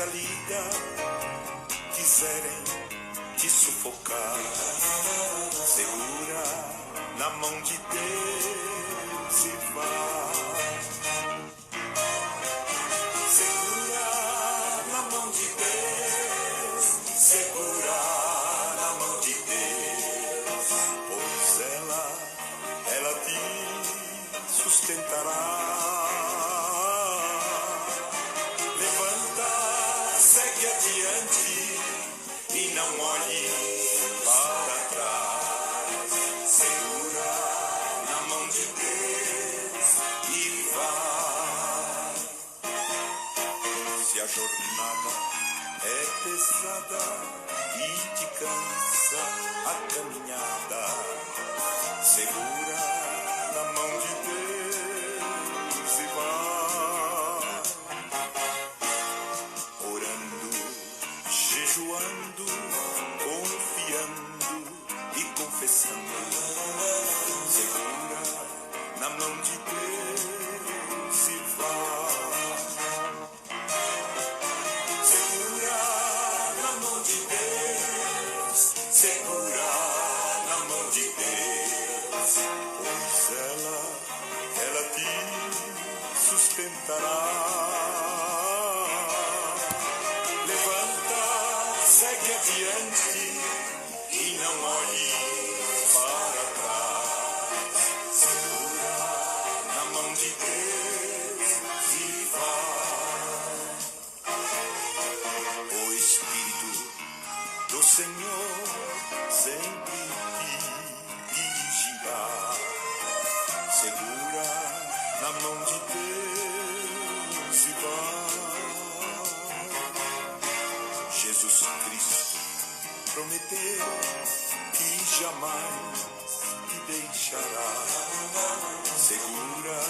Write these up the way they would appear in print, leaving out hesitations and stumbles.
esta liga quiserem te sufocar, segura na mão de Deus e vai. Segura na mão de Deus, segura na mão de Deus, pois ela te sustentará. Levanta, segue adiante e não olhe para trás. Segura na mão de Deus e vai. Se a jornada é pesada e te cansa a caminhada, segura na mão de Deus e vai. Orando, jejuando, confiando e confessando, segura na mão de Deus e vai. Segura na mão de Deus, segura na mão de Deus, pois ela te sustentará. Levanta, segue adiante e não olhe para trás. Segura na mão de Deus e vai. O Espírito do Senhor sempre te dirigirá. Segura na mão de Deus e vai. Jesus Cristo prometeu que jamais te deixará. Segura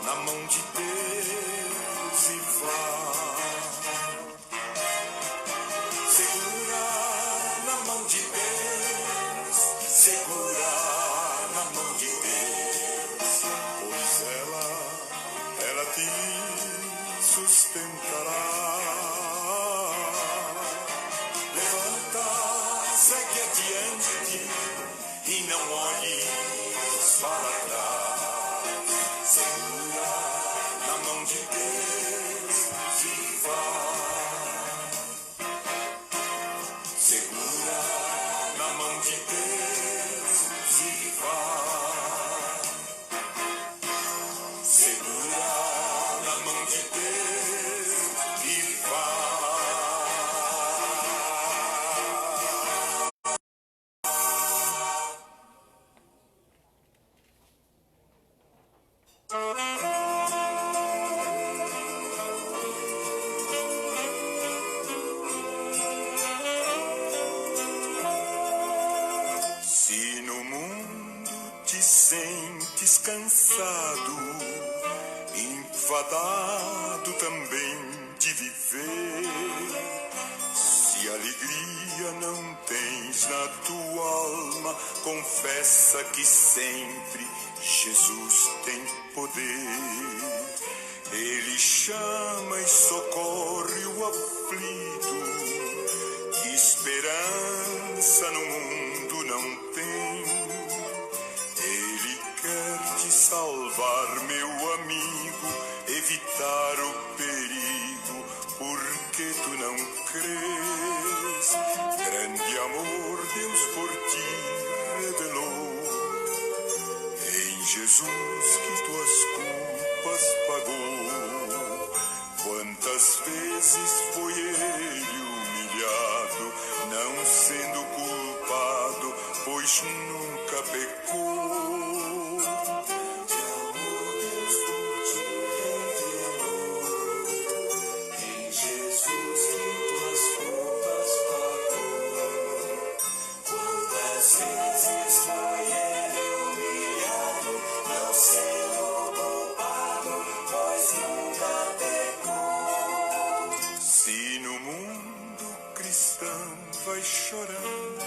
na mão de Deus e vai. Segura na mão de Deus, segura na mão de Deus, pois ela te sustentará. Levanta, segue adiante e não olhes para trás. Segura na mão de Deus e vai. Segura na mão de Deus e vai. Segura na mão de Deus e Se no mundo te sentes cansado, enfadado também de viver, se alegria não tens na tua alma, confessa que sempre Jesus tem poder. Ele chama e socorre o aflito, que esperança no mundo não tem. Ele quer te salvar, meu amigo, evitar o perigo, porque tu não crês. Grande amor Deus por ti revelou, em Jesus que tuas culpas pagou. Quantas vezes foi ele humilhado, não sendo culpado, pois nunca pecou. Se no mundo cristão vai chorando,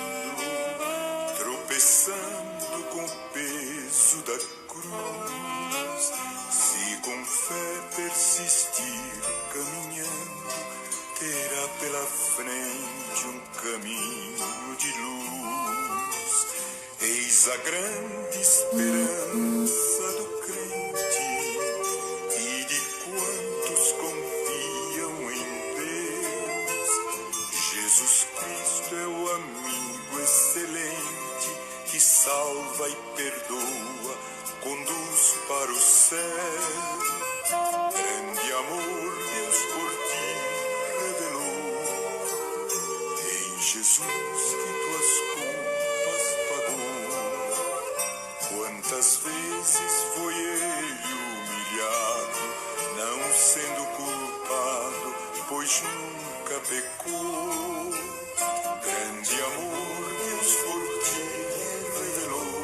tropeçando com o peso da cruz, se com fé persistir caminhando, grande esperança do crente e de quantos confiam em Deus. Jesus Cristo é o amigo excelente que salva e perdoa, conduz para o céu. Grande amor Deus por ti revelou, em Jesus que tuas culpas pagou. Quantas vezes foi ele humilhado, não sendo culpado, pois nunca pecou. Grande amor Deus por ti revelou,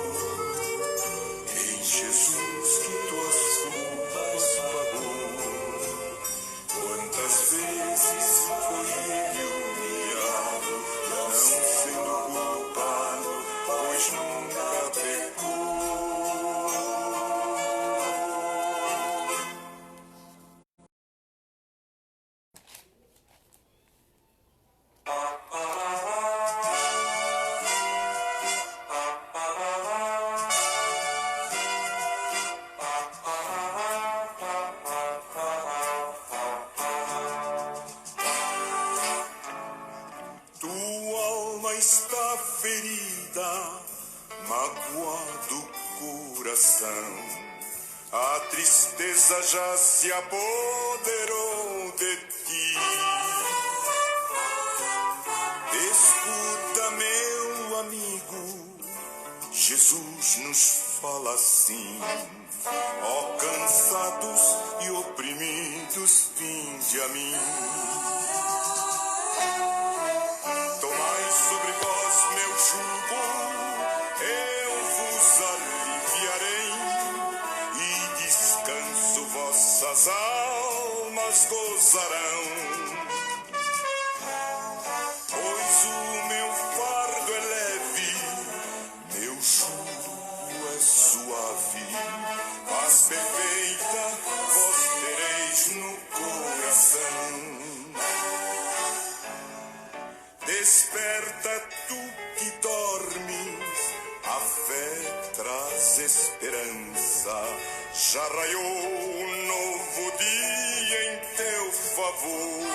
em Jesus que tuas culpas pagou. Quantas vezes foi ele humilhado, não sendo culpado, pois nunca pecou. Tua alma está ferida, magoado coração. A tristeza já se apoderou de ti. Escuta, meu amigo, Jesus nos fala assim: ó cansados e oprimidos, vinde a mim. Tomai sobre vós meu jugo, eu vos aliviarei, e descanso vossas almas gozarão. Pois o meu fardo é leve, meu jugo é suave, paz perfeita vós tereis no coração. Desperta tu que dormes, a fé traz esperança. Já raiou um novo dia em teu favor.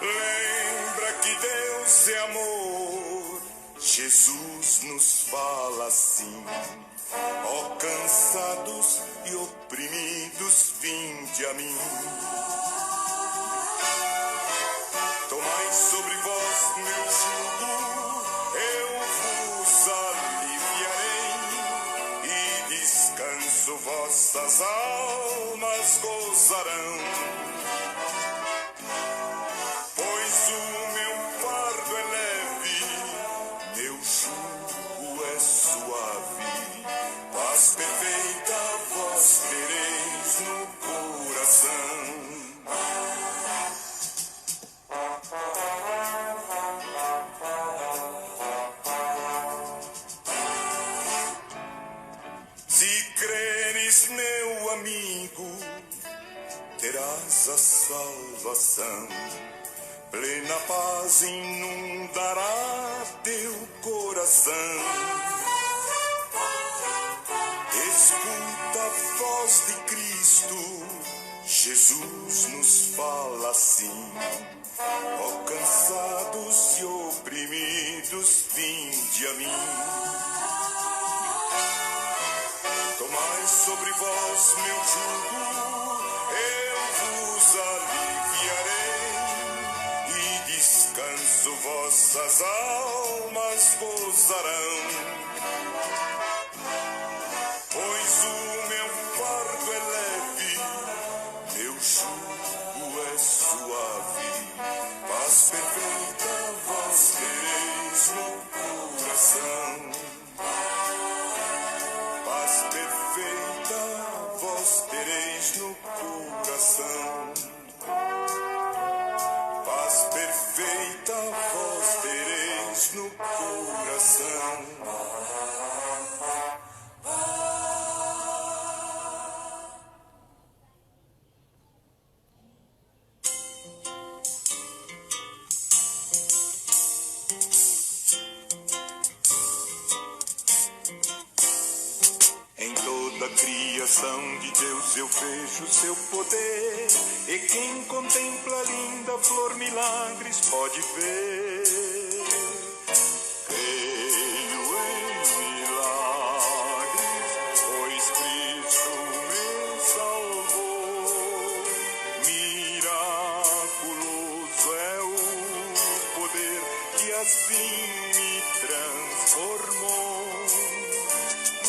Lembra que Deus é amor, Jesus nos fala assim: ó cansados e oprimidos, vinde a mim. Tomai sobre vós meu jugo, eu vos aliviarei, e descanso vossas almas gozarão. Pois o meu fardo é leve, meu jugo é suave, paz perfeita vós tereis no coração. Se creres, meu amigo, terás a salvação. Plena paz inundará teu coração. Escuta a voz de Cristo, Jesus nos fala assim: ó cansados e oprimidos, vinde a mim. Tomai sobre vós meu jugo, eu vos aliviarei, e descanso vossas almas gozarão. Pois o meu fardo é leve, meu jugo é suave, paz perfeita vós tereis no coração. Paz perfeita vós tereis Toda criação de Deus eu vejo seu poder, e quem contempla a linda flor milagres pode ver. Creio em milagres, pois Cristo me salvou. Miraculoso é o poder que assim me transformou.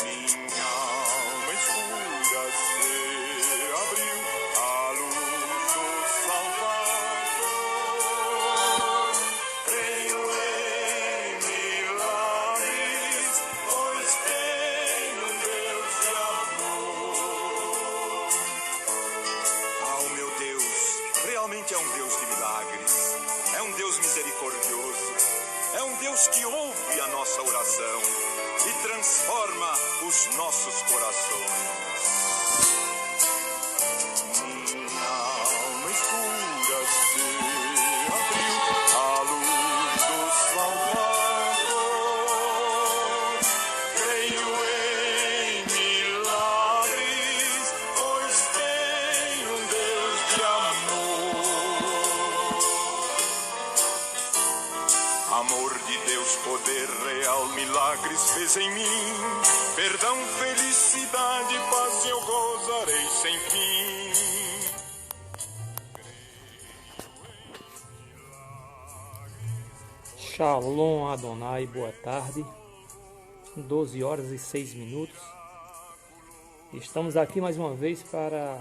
Minha alma escura se abriu à luz do Salvador. Creio em milagres, pois tenho um Deus de amor. Ah, o meu Deus realmente é um Deus de milagres, é um Deus misericordioso, é um Deus que ouve a nossa oração e transforma os nossos corações. Minha alma escura se abriu à luz do Salvador. Creio em milagres, pois tenho um Deus de amor. Amor de Deus, poder real, milagres fez em mim. Perdão, felicidade, paz eu gozarei sem fim. Shalom Adonai, boa tarde, 12 horas e 6 minutos. Estamos aqui mais uma vez para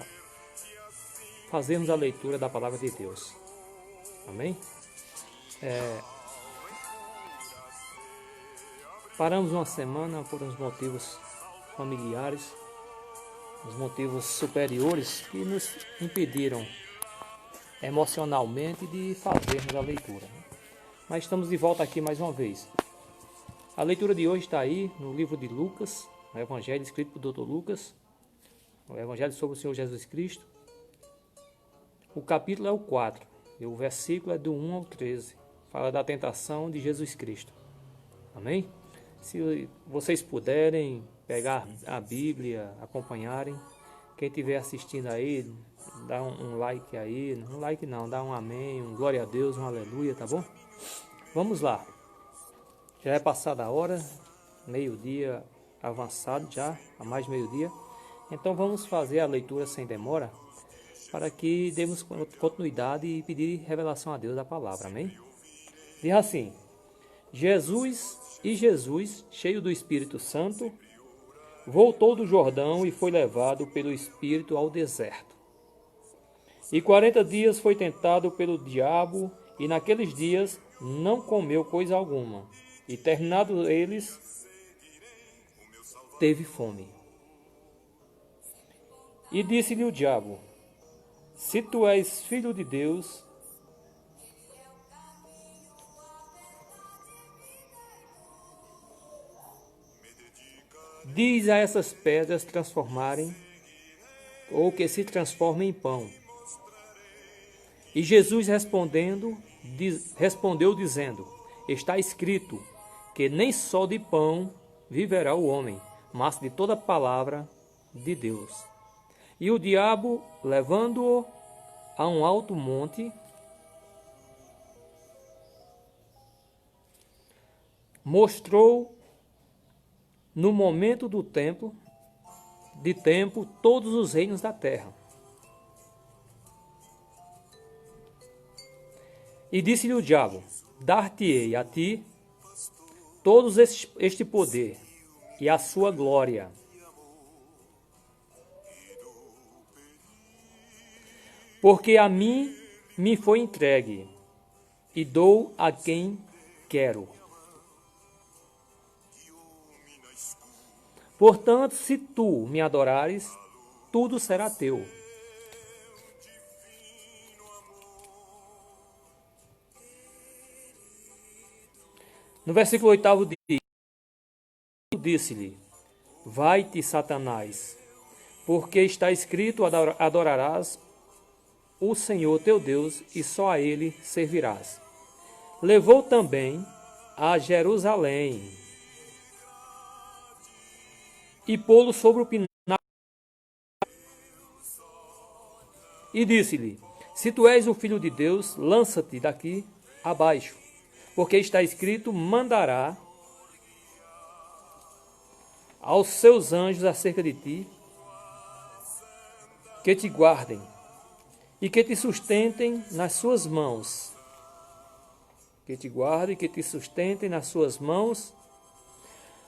fazermos a leitura da Palavra de Deus. Amém? Paramos uma semana por uns motivos familiares, uns motivos superiores que nos impediram emocionalmente de fazermos a leitura. Mas estamos de volta aqui mais uma vez. A leitura de hoje está aí no livro de Lucas, o Evangelho escrito por Dr. Lucas, o Evangelho sobre o Senhor Jesus Cristo. O capítulo é o 4 e o versículo é do 1 ao 13. Fala da tentação de Jesus Cristo. Amém? Se vocês puderem pegar a Bíblia, acompanharem. Quem estiver assistindo aí, dá um like aí. Um like não, dá um amém, um glória a Deus, um aleluia, tá bom? Vamos lá. Já é passada a hora, meio-dia avançado já, a mais de meio-dia. Então vamos fazer a leitura sem demora, para que demos continuidade e pedir revelação a Deus da palavra, amém? Diz assim: Jesus, cheio do Espírito Santo, voltou do Jordão e foi levado pelo Espírito ao deserto. E 40 dias foi tentado pelo diabo, e naqueles dias não comeu coisa alguma. E terminado eles, teve fome. E disse-lhe o diabo: se tu és filho de Deus, diz a essas pedras transformarem, ou que se transformem em pão. E Jesus respondeu dizendo: está escrito que nem só de pão viverá o homem, mas de toda palavra de Deus. E o diabo, levando-o a um alto monte, mostrou no momento do tempo todos os reinos da terra. E disse-lhe o diabo: dar-te-ei a ti todos este poder e a sua glória, porque a mim me foi entregue, e dou a quem quero. Portanto, se tu me adorares, tudo será teu. No versículo 8 disse-lhe: vai-te, Satanás, porque está escrito: adorarás o Senhor teu Deus e só a ele servirás. Levou também a Jerusalém e pô-lo sobre o pináculo E disse-lhe: Se tu és o filho de Deus, lança-te daqui abaixo, porque está escrito: mandará aos seus anjos acerca de ti, que te guardem e que te sustentem nas suas mãos. Que te guardem e que te sustentem nas suas mãos,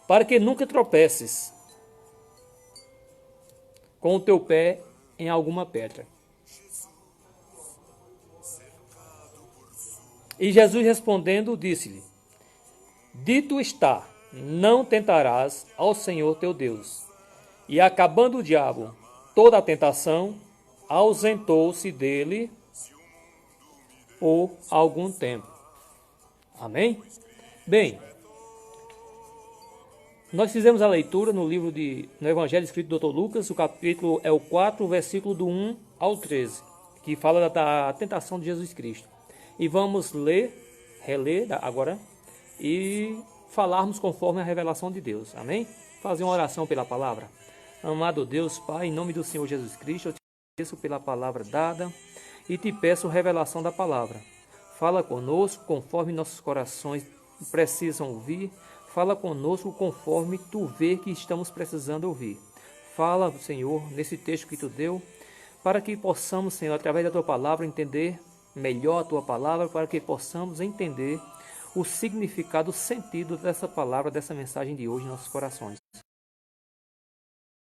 para que nunca tropeces com o teu pé em alguma pedra. E Jesus respondendo disse-lhe: Dito está, não tentarás ao Senhor teu Deus. E acabando o diabo toda a tentação, ausentou-se dele por algum tempo. Amém? Bem, nós fizemos a leitura no Evangelho escrito do Dr. Lucas, o capítulo é o 4, o versículo do 1 ao 13, que fala da tentação de Jesus Cristo. E vamos reler agora e falarmos conforme a revelação de Deus. Amém? Fazer uma oração pela palavra. Amado Deus, Pai, em nome do Senhor Jesus Cristo, eu te agradeço pela palavra dada e te peço revelação da palavra. Fala conosco conforme nossos corações precisam ouvir. Fala conosco conforme tu vê que estamos precisando ouvir. Fala, Senhor, nesse texto que tu deu, para que possamos, Senhor, através da tua palavra, entender melhor a tua palavra, para que possamos entender o significado, o sentido dessa palavra, dessa mensagem de hoje em nossos corações.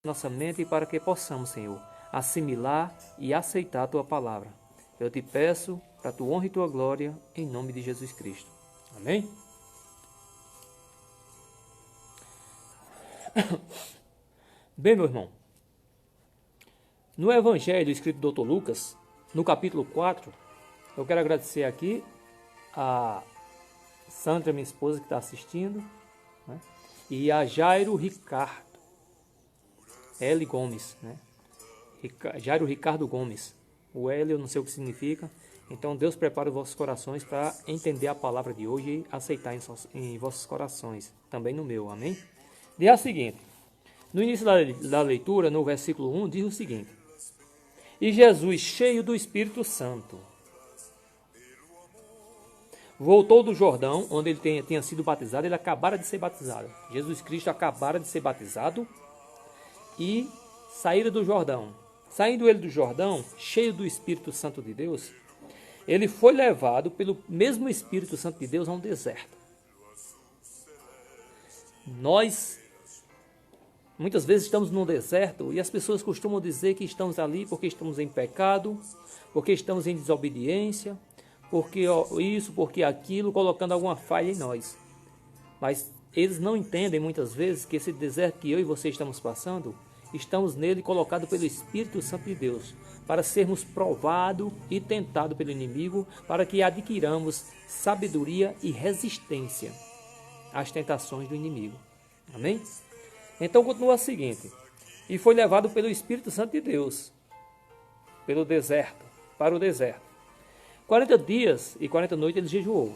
Nossa mente, para que possamos, Senhor, assimilar e aceitar a tua palavra. Eu te peço para tua honra e tua glória, em nome de Jesus Cristo. Amém? Bem, meu irmão, no Evangelho escrito do Dr. Lucas, no capítulo 4, eu quero agradecer aqui a Sandra, minha esposa, que está assistindo, né? E a Jairo Ricardo L. Gomes, né? Jairo Ricardo Gomes. O L eu não sei o que significa. Então Deus prepara os vossos corações para entender a palavra de hoje e aceitar em vossos corações, também no meu, amém? Diz o seguinte, no início da leitura, no versículo 1, diz o seguinte: E Jesus, cheio do Espírito Santo, voltou do Jordão, onde ele tinha sido batizado. Ele acabara de ser batizado. Jesus Cristo acabara de ser batizado e saíra do Jordão. Saindo ele do Jordão, cheio do Espírito Santo de Deus, ele foi levado pelo mesmo Espírito Santo de Deus a um deserto. Nós, muitas vezes, estamos no deserto e as pessoas costumam dizer que estamos ali porque estamos em pecado, porque estamos em desobediência, porque isso, porque aquilo, colocando alguma falha em nós. Mas eles não entendem muitas vezes que esse deserto que eu e você estamos passando, estamos nele colocado pelo Espírito Santo de Deus, para sermos provados e tentados pelo inimigo, para que adquiramos sabedoria e resistência às tentações do inimigo. Amém? Então continua o seguinte: e foi levado pelo Espírito Santo de Deus, pelo deserto, para o deserto. 40 dias e 40 noites ele jejuou.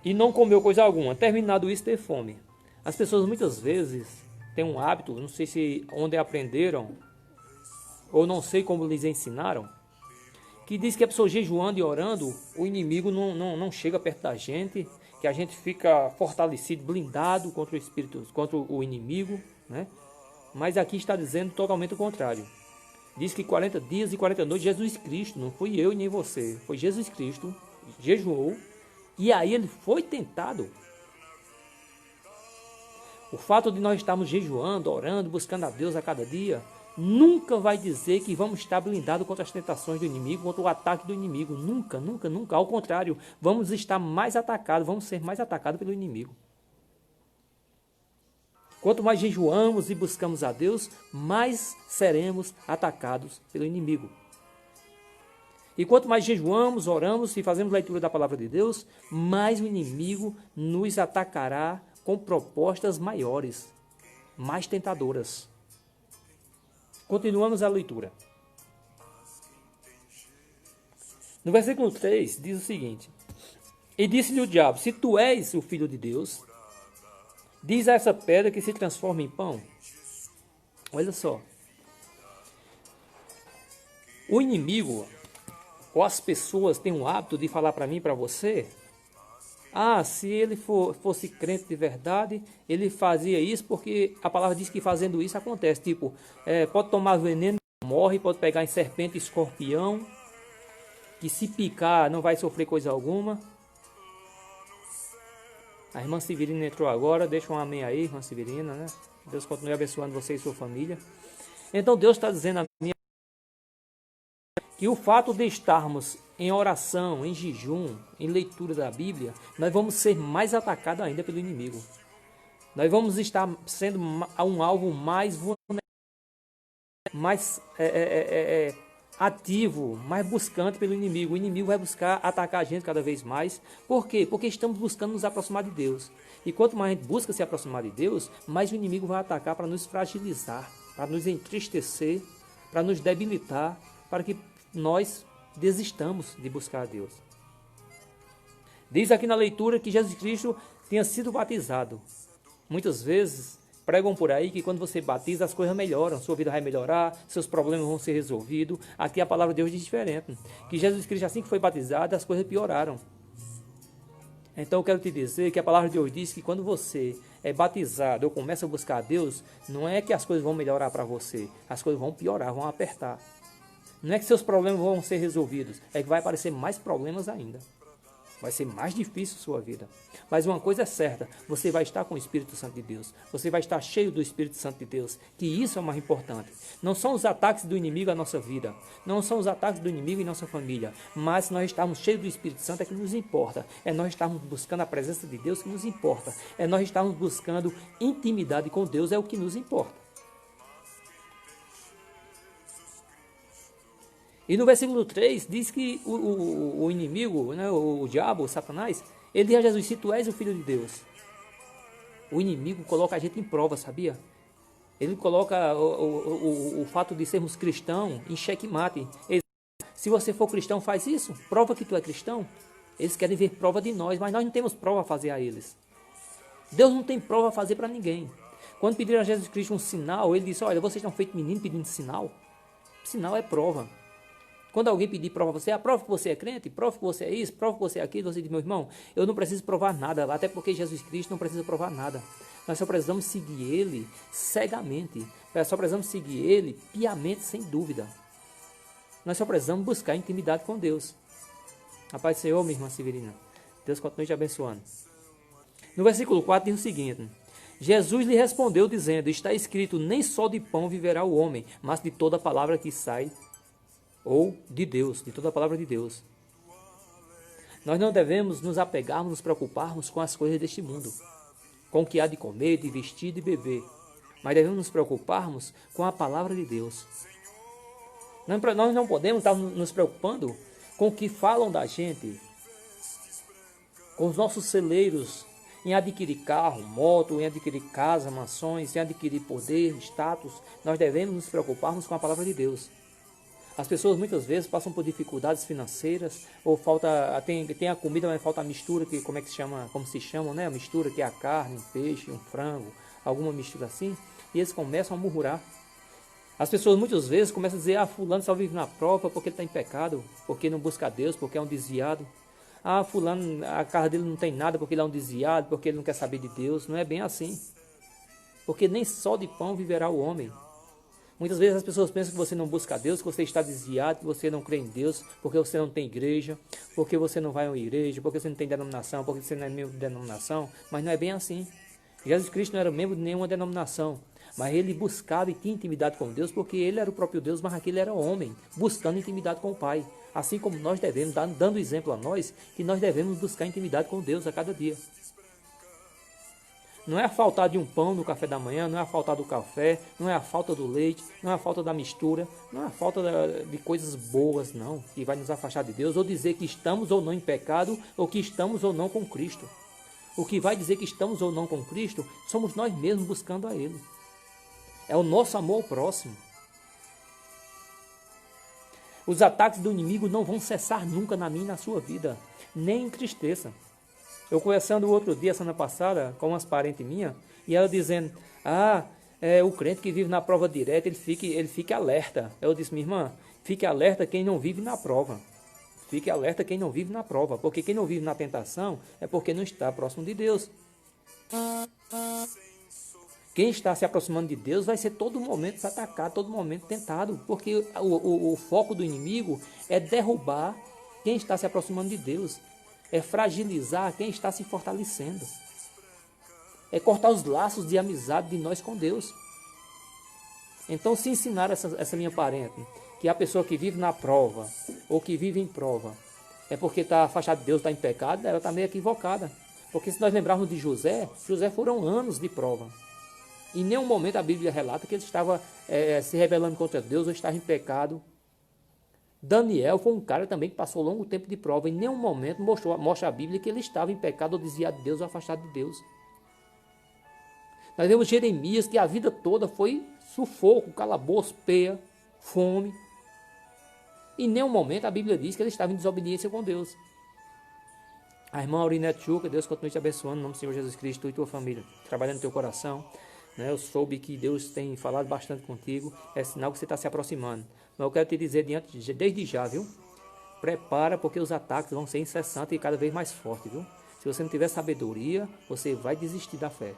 E não comeu coisa alguma. Terminado isso, teve fome. As pessoas muitas vezes têm um hábito, não sei se onde aprenderam, ou não sei como lhes ensinaram, que diz que a pessoa jejuando e orando, o inimigo não chega perto da gente, que a gente fica fortalecido, blindado contra o espírito, contra o inimigo, né? Mas aqui está dizendo totalmente o contrário. Diz que 40 dias e 40 noites, Jesus Cristo, não fui eu e nem você, foi Jesus Cristo, jejuou, e aí ele foi tentado. O fato de nós estarmos jejuando, orando, buscando a Deus a cada dia, nunca vai dizer que vamos estar blindados contra as tentações do inimigo, contra o ataque do inimigo. Nunca, nunca, nunca. Ao contrário, vamos estar mais atacados, vamos ser mais atacados pelo inimigo. Quanto mais jejuamos e buscamos a Deus, mais seremos atacados pelo inimigo. E quanto mais jejuamos, oramos e fazemos leitura da palavra de Deus, mais o inimigo nos atacará com propostas maiores, mais tentadoras. Continuamos a leitura. No versículo 3 diz o seguinte: E disse-lhe o diabo: Se tu és o filho de Deus, diz a essa pedra que se transforma em pão. Olha só. O inimigo, ou as pessoas têm o hábito de falar para mim e para você, se ele fosse crente de verdade, ele fazia isso porque a palavra diz que fazendo isso acontece. Tipo, pode tomar veneno, morre, pode pegar em serpente, escorpião, que se picar não vai sofrer coisa alguma. A irmã Severina entrou agora, deixa um amém aí, irmã Severina, né? Deus continue abençoando você e sua família. Então Deus está dizendo a mim que o fato de estarmos em oração, em jejum, em leitura da Bíblia, nós vamos ser mais atacados ainda pelo inimigo. Nós vamos estar sendo um alvo mais vulnerável, mais ativo, mais buscante pelo inimigo. O inimigo vai buscar atacar a gente cada vez mais. Por quê? Porque estamos buscando nos aproximar de Deus. E quanto mais a gente busca se aproximar de Deus, mais o inimigo vai atacar para nos fragilizar, para nos entristecer, para nos debilitar, para que nós desistamos de buscar a Deus. Diz aqui na leitura que Jesus Cristo tinha sido batizado. Muitas vezes pregam por aí que quando você batiza as coisas melhoram, sua vida vai melhorar, seus problemas vão ser resolvidos. Aqui a palavra de Deus diz diferente, que Jesus Cristo assim que foi batizado as coisas pioraram. Então eu quero te dizer que a palavra de Deus diz que quando você é batizado ou começa a buscar a Deus, não é que as coisas vão melhorar para você, as coisas vão piorar, vão apertar. Não é que seus problemas vão ser resolvidos, é que vai aparecer mais problemas ainda. Vai ser mais difícil a sua vida. Mas uma coisa é certa, você vai estar com o Espírito Santo de Deus. Você vai estar cheio do Espírito Santo de Deus. Que isso é o mais importante. Não são os ataques do inimigo à nossa vida. Não são os ataques do inimigo em nossa família. Mas se nós estarmos cheios do Espírito Santo é que nos importa. É nós estarmos buscando a presença de Deus que nos importa. É nós estarmos buscando intimidade com Deus é o que nos importa. E no versículo 3 diz que o inimigo, né, o diabo, o Satanás, ele diz a Jesus: se tu és o Filho de Deus. O inimigo coloca a gente em prova, sabia? Ele coloca o fato de sermos cristãos em xeque-mate. Se você for cristão, faz isso. Prova que tu é cristão. Eles querem ver prova de nós, mas nós não temos prova a fazer a eles. Deus não tem prova a fazer para ninguém. Quando pediram a Jesus Cristo um sinal, ele disse: olha, vocês estão feito menino pedindo sinal. Sinal é prova. Quando alguém pedir prova a você, prova que você é crente, prova que você é isso, prova que você é aquilo, você diz: meu irmão, eu não preciso provar nada, até porque Jesus Cristo não precisa provar nada. Nós só precisamos seguir Ele cegamente, nós só precisamos seguir Ele piamente, sem dúvida. Nós só precisamos buscar intimidade com Deus. A paz do Senhor, minha irmã Severina. Deus continue te abençoando. No versículo 4 diz o seguinte: Jesus lhe respondeu dizendo: está escrito, nem só de pão viverá o homem, mas de toda palavra que sai ou de Deus, de toda a palavra de Deus. Nós não devemos nos apegarmos, nos preocuparmos com as coisas deste mundo, com o que há de comer, de vestir, de beber, mas devemos nos preocuparmos com a palavra de Deus. Nós não podemos estar nos preocupando com o que falam da gente, com os nossos celeiros em adquirir carro, moto, em adquirir casa, mansões, em adquirir poder, status. Nós devemos nos preocuparmos com a palavra de Deus. As pessoas muitas vezes passam por dificuldades financeiras, ou tem a comida, mas falta a mistura, que como se chama, né? A mistura que é a carne, um peixe, um frango, alguma mistura assim, e eles começam a murmurar. As pessoas muitas vezes começam a dizer: fulano só vive na prova porque ele está em pecado, porque não busca a Deus, porque é um desviado. Fulano, a casa dele não tem nada porque ele é um desviado, porque ele não quer saber de Deus. Não é bem assim. Porque nem só de pão viverá o homem. Muitas vezes as pessoas pensam que você não busca a Deus, que você está desviado, que você não crê em Deus, porque você não tem igreja, porque você não vai a uma igreja, porque você não tem denominação, porque você não é membro de denominação. Mas não é bem assim. Jesus Cristo não era membro de nenhuma denominação, mas ele buscava e tinha intimidade com Deus, porque ele era o próprio Deus, mas aquele era homem, buscando intimidade com o Pai. Assim como nós devemos, dando exemplo a nós, que nós devemos buscar intimidade com Deus a cada dia. Não é a falta de um pão no café da manhã, não é a falta do café, não é a falta do leite, não é a falta da mistura, não é a falta de coisas boas, não, que vai nos afastar de Deus, ou dizer que estamos ou não em pecado, ou que estamos ou não com Cristo. O que vai dizer que estamos ou não com Cristo, somos nós mesmos buscando a Ele. É o nosso amor ao próximo. Os ataques do inimigo não vão cessar nunca na minha e na sua vida, nem entristeça. Eu conversando o outro dia, semana passada, com umas parentes minhas, e ela dizendo: o crente que vive na prova direta, ele fica alerta. Eu disse: minha irmã, Fique alerta quem não vive na prova. Fique alerta quem não vive na prova. Porque quem não vive na tentação é porque não está próximo de Deus. Quem está se aproximando de Deus vai ser todo momento atacado, todo momento tentado. Porque o foco do inimigo é derrubar quem está se aproximando de Deus. É fragilizar quem está se fortalecendo. É cortar os laços de amizade de nós com Deus. Então, se ensinar essa minha parente que a pessoa que vive na prova, ou que vive em prova, é porque está afastada de Deus, está em pecado, ela está meio equivocada. Porque se nós lembrarmos de José foram anos de prova. Em nenhum momento a Bíblia relata que ele estava se rebelando contra Deus ou estava em pecado. Daniel foi um cara também que passou longo tempo de prova. Em nenhum momento mostra a Bíblia que ele estava em pecado ou desviado de Deus ou afastado de Deus. Nós vemos Jeremias que a vida toda foi sufoco, calabouço, peia, fome. Em nenhum momento a Bíblia diz que ele estava em desobediência com Deus. A irmã Aurinete Chuca, Deus continue te abençoando, em nome do Senhor Jesus Cristo, tu e tua família, trabalhando no teu coração. Eu soube que Deus tem falado bastante contigo, é sinal que você está se aproximando. Mas eu quero te dizer desde já, viu? Prepara, porque os ataques vão ser incessantes e cada vez mais fortes, viu? Se você não tiver sabedoria, você vai desistir da fé.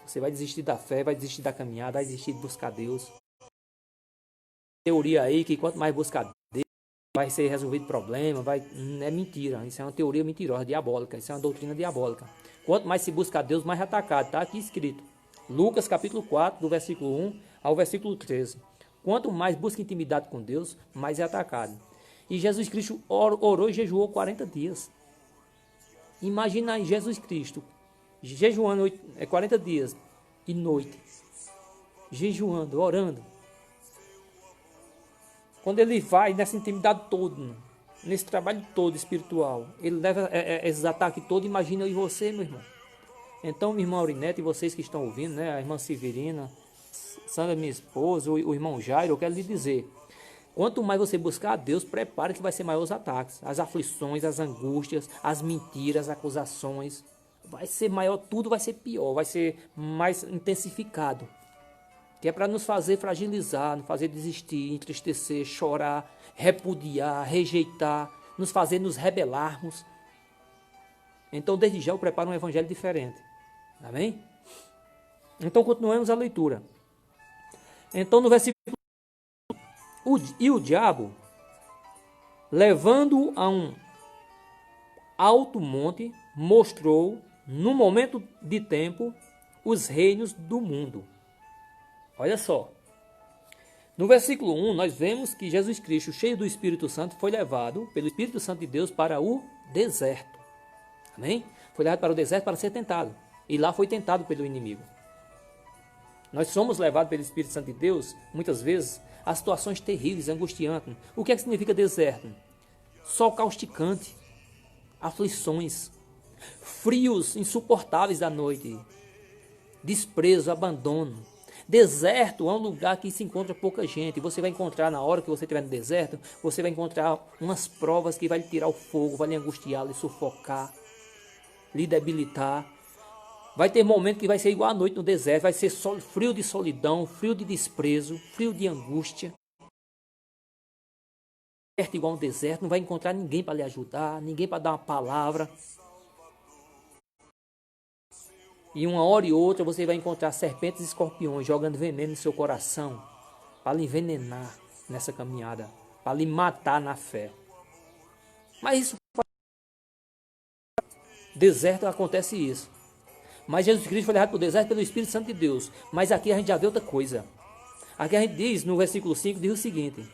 Você vai desistir da fé, vai desistir da caminhada, vai desistir de buscar Deus. Teoria aí que quanto mais buscar Deus, vai ser resolvido problema, é mentira. Isso é uma teoria mentirosa, diabólica. Isso é uma doutrina diabólica. Quanto mais se busca Deus, mais é atacado. Está aqui escrito. Lucas capítulo 4, do versículo 1 ao versículo 13. Quanto mais busca intimidade com Deus, mais é atacado. E Jesus Cristo orou e jejuou 40 dias. Imagina aí Jesus Cristo jejuando 40 dias e noite. Jejuando, orando. Quando ele vai nessa intimidade toda, nesse trabalho todo espiritual, ele leva esses ataques todos, imagina eu e você, meu irmão. Então, minha irmã Aurinete e vocês que estão ouvindo, né, a irmã Severina, Sandra, minha esposa, o irmão Jairo, eu quero lhe dizer, quanto mais você buscar a Deus, prepare que vai ser maior os ataques, as aflições, as angústias, as mentiras, as acusações, vai ser maior, tudo vai ser pior, vai ser mais intensificado. Que é para nos fazer fragilizar, nos fazer desistir, entristecer, chorar, repudiar, rejeitar, nos fazer nos rebelarmos. Então, desde já eu preparo um evangelho diferente. Amém? Então, continuemos a leitura. Então, no versículo... E o diabo, levando-o a um alto monte, mostrou, no momento de tempo, os reinos do mundo. Olha só. No versículo 1, nós vemos que Jesus Cristo, cheio do Espírito Santo, foi levado pelo Espírito Santo de Deus para o deserto. Amém? Foi levado para o deserto para ser tentado. E lá foi tentado pelo inimigo. Nós somos levados pelo Espírito Santo de Deus, muitas vezes, a situações terríveis, angustiantes. O que é que significa deserto? Sol causticante, aflições, frios insuportáveis da noite, desprezo, abandono. Deserto é um lugar que se encontra pouca gente. Você vai encontrar, na hora que você estiver no deserto, você vai encontrar umas provas que vai lhe tirar o fogo, vai lhe angustiar, lhe sufocar, lhe debilitar. Vai ter momento que vai ser igual à noite no deserto, vai ser frio de solidão, frio de desprezo, frio de angústia. Igual um deserto, não vai encontrar ninguém para lhe ajudar, ninguém para dar uma palavra. E uma hora e outra você vai encontrar serpentes e escorpiões jogando veneno no seu coração para lhe envenenar nessa caminhada, para lhe matar na fé. Mas isso deserto acontece isso. Mas Jesus Cristo foi levado para o deserto pelo Espírito Santo de Deus. Mas aqui a gente já vê outra coisa. Aqui a gente diz, no versículo 5, diz o seguinte: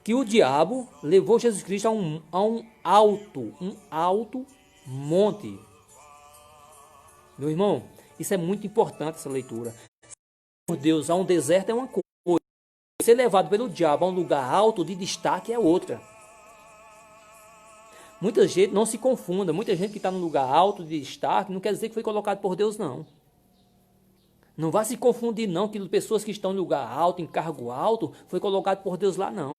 que o diabo levou Jesus Cristo a um alto monte. Meu irmão, isso é muito importante, essa leitura. Por Deus, a um deserto é uma coisa. Ser levado pelo diabo a um lugar alto de destaque é outra. Muita gente, não se confunda, muita gente que está num lugar alto de destaque não quer dizer que foi colocado por Deus, não. Não vá se confundir, não, que pessoas que estão em lugar alto, em cargo alto, foi colocado por Deus lá, não.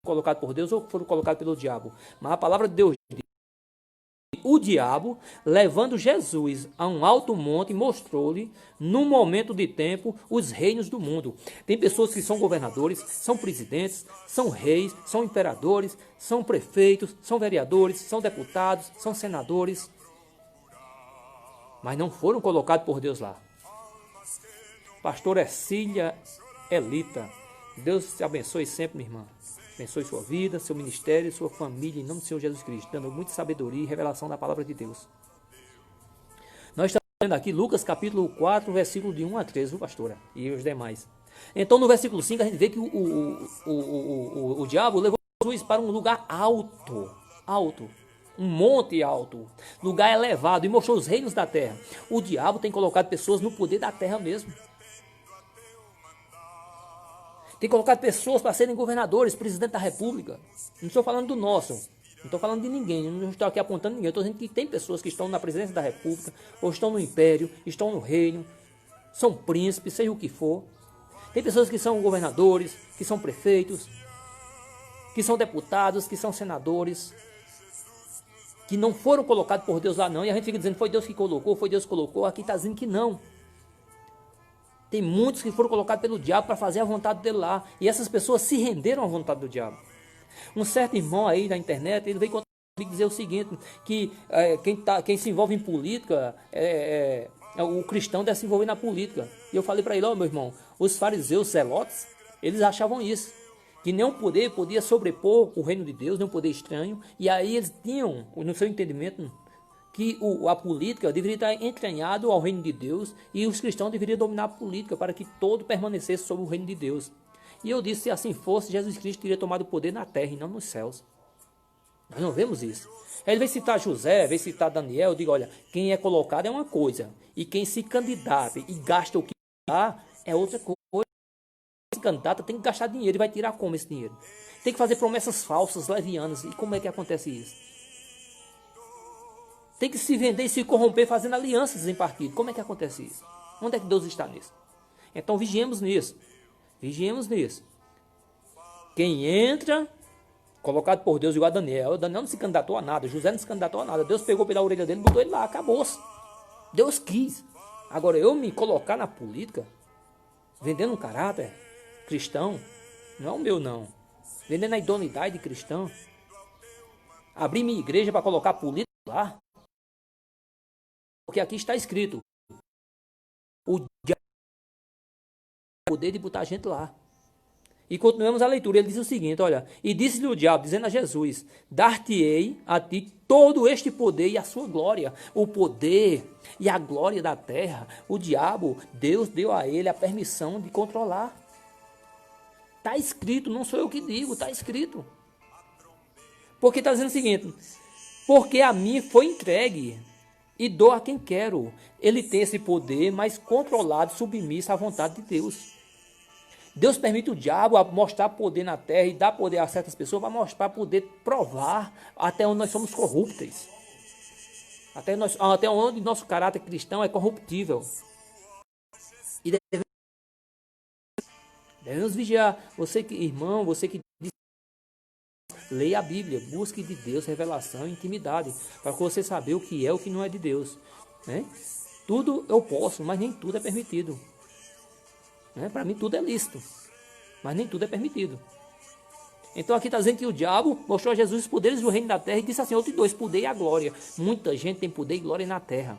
Colocado por Deus ou foram colocados pelo diabo. Mas a palavra de Deus diz o diabo, levando Jesus a um alto monte, mostrou-lhe, num momento de tempo, os reinos do mundo. Tem pessoas que são governadores, são presidentes, são reis, são imperadores, são prefeitos, são vereadores, são deputados, são senadores, mas não foram colocados por Deus lá. Pastor Ercília Elita, Deus te abençoe sempre, minha irmã. Abençoe sua vida, seu ministério, sua família, em nome do Senhor Jesus Cristo, dando muita sabedoria e revelação da palavra de Deus. Nós estamos vendo aqui Lucas capítulo 4, versículo de 1 a 13, viu, pastora? E os demais. Então, no versículo 5, a gente vê que o diabo levou Jesus para um lugar alto, um monte alto, lugar elevado, e mostrou os reinos da terra. O diabo tem colocado pessoas no poder da terra mesmo. Tem colocado pessoas para serem governadores, presidente da república. Não estou falando do nosso, não estou falando de ninguém, não estou aqui apontando ninguém. Estou dizendo que tem pessoas que estão na presidência da república, ou estão no império, estão no reino, são príncipes, seja o que for. Tem pessoas que são governadores, que são prefeitos, que são deputados, que são senadores, que não foram colocados por Deus lá não. E a gente fica dizendo, foi Deus que colocou, foi Deus que colocou. Aqui está dizendo que não. Tem muitos que foram colocados pelo diabo para fazer a vontade dele lá. E essas pessoas se renderam à vontade do diabo. Um certo irmão aí na internet, ele veio dizer o seguinte, que quem se envolve em política, o cristão deve se envolver na política. E eu falei para ele, meu irmão, os fariseus zelotes, eles achavam isso. Que nenhum poder podia sobrepor o reino de Deus, nenhum poder estranho. E aí eles tinham, no seu entendimento, que a política deveria estar entranhado ao reino de Deus e os cristãos deveriam dominar a política para que todo permanecesse sob o reino de Deus. E eu disse, se assim fosse, Jesus Cristo teria tomado o poder na terra e não nos céus. Nós não vemos isso. Ele veio citar José, veio citar Daniel, eu digo, olha, quem é colocado é uma coisa, e quem se candidata e gasta o que dá é outra coisa. Quem se candidata tem que gastar dinheiro e vai tirar como esse dinheiro? Tem que fazer promessas falsas, levianas, e como é que acontece isso? Tem que se vender e se corromper fazendo alianças em partido. Como é que acontece isso? Onde é que Deus está nisso? Então vigiemos nisso. Vigiemos nisso. Quem entra, colocado por Deus, igual a Daniel. Daniel não se candidatou a nada. José não se candidatou a nada. Deus pegou pela orelha dele, botou ele lá, acabou-se. Deus quis. Agora eu me colocar na política, vendendo um caráter cristão, não é o meu não. Vendendo a idoneidade cristã. Abrir minha igreja para colocar política lá. Porque aqui está escrito, o diabo tem o poder de botar a gente lá. E continuamos a leitura, ele diz o seguinte, olha, e disse-lhe o diabo, dizendo a Jesus, dar-te-ei a ti todo este poder e a sua glória. O poder e a glória da terra, o diabo, Deus deu a ele a permissão de controlar. Está escrito, não sou eu que digo, está escrito. Porque está dizendo o seguinte, porque a mim foi entregue e dou a quem quero. Ele tem esse poder, mas controlado, submisso à vontade de Deus. Deus permite o diabo mostrar poder na terra e dar poder a certas pessoas para mostrar, poder provar até onde nós somos corruptos. Até onde nosso caráter cristão é corruptível. E devemos vigiar. Você que, irmão, você que leia a Bíblia, busque de Deus revelação e intimidade, para você saber o que é o que não é de Deus. Né? Tudo eu posso, mas nem tudo é permitido. Né? Para mim tudo é lícito, mas nem tudo é permitido. Então aqui está dizendo que o diabo mostrou a Jesus os poderes do reino da terra e disse assim, eu te dou esse poder e a glória. Muita gente tem poder e glória na terra,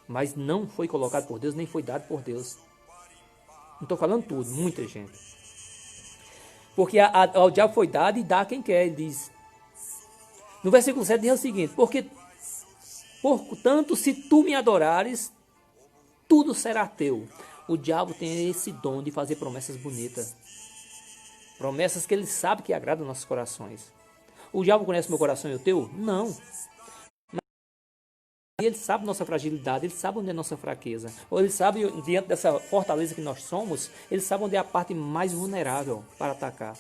mas não foi colocado por Deus, nem foi dado por Deus. Não estou falando tudo, muita gente. Porque ao diabo foi dado e dá a quem quer, ele diz. No versículo 7 diz o seguinte, portanto, se tu me adorares, tudo será teu. O diabo tem esse dom de fazer promessas bonitas. Promessas que ele sabe que agradam nossos corações. O diabo conhece meu coração e o teu? Não. Ele sabe nossa fragilidade, ele sabe onde é nossa fraqueza. Ou ele sabe, diante dessa fortaleza que nós somos, ele sabe onde é a parte mais vulnerável para atacar.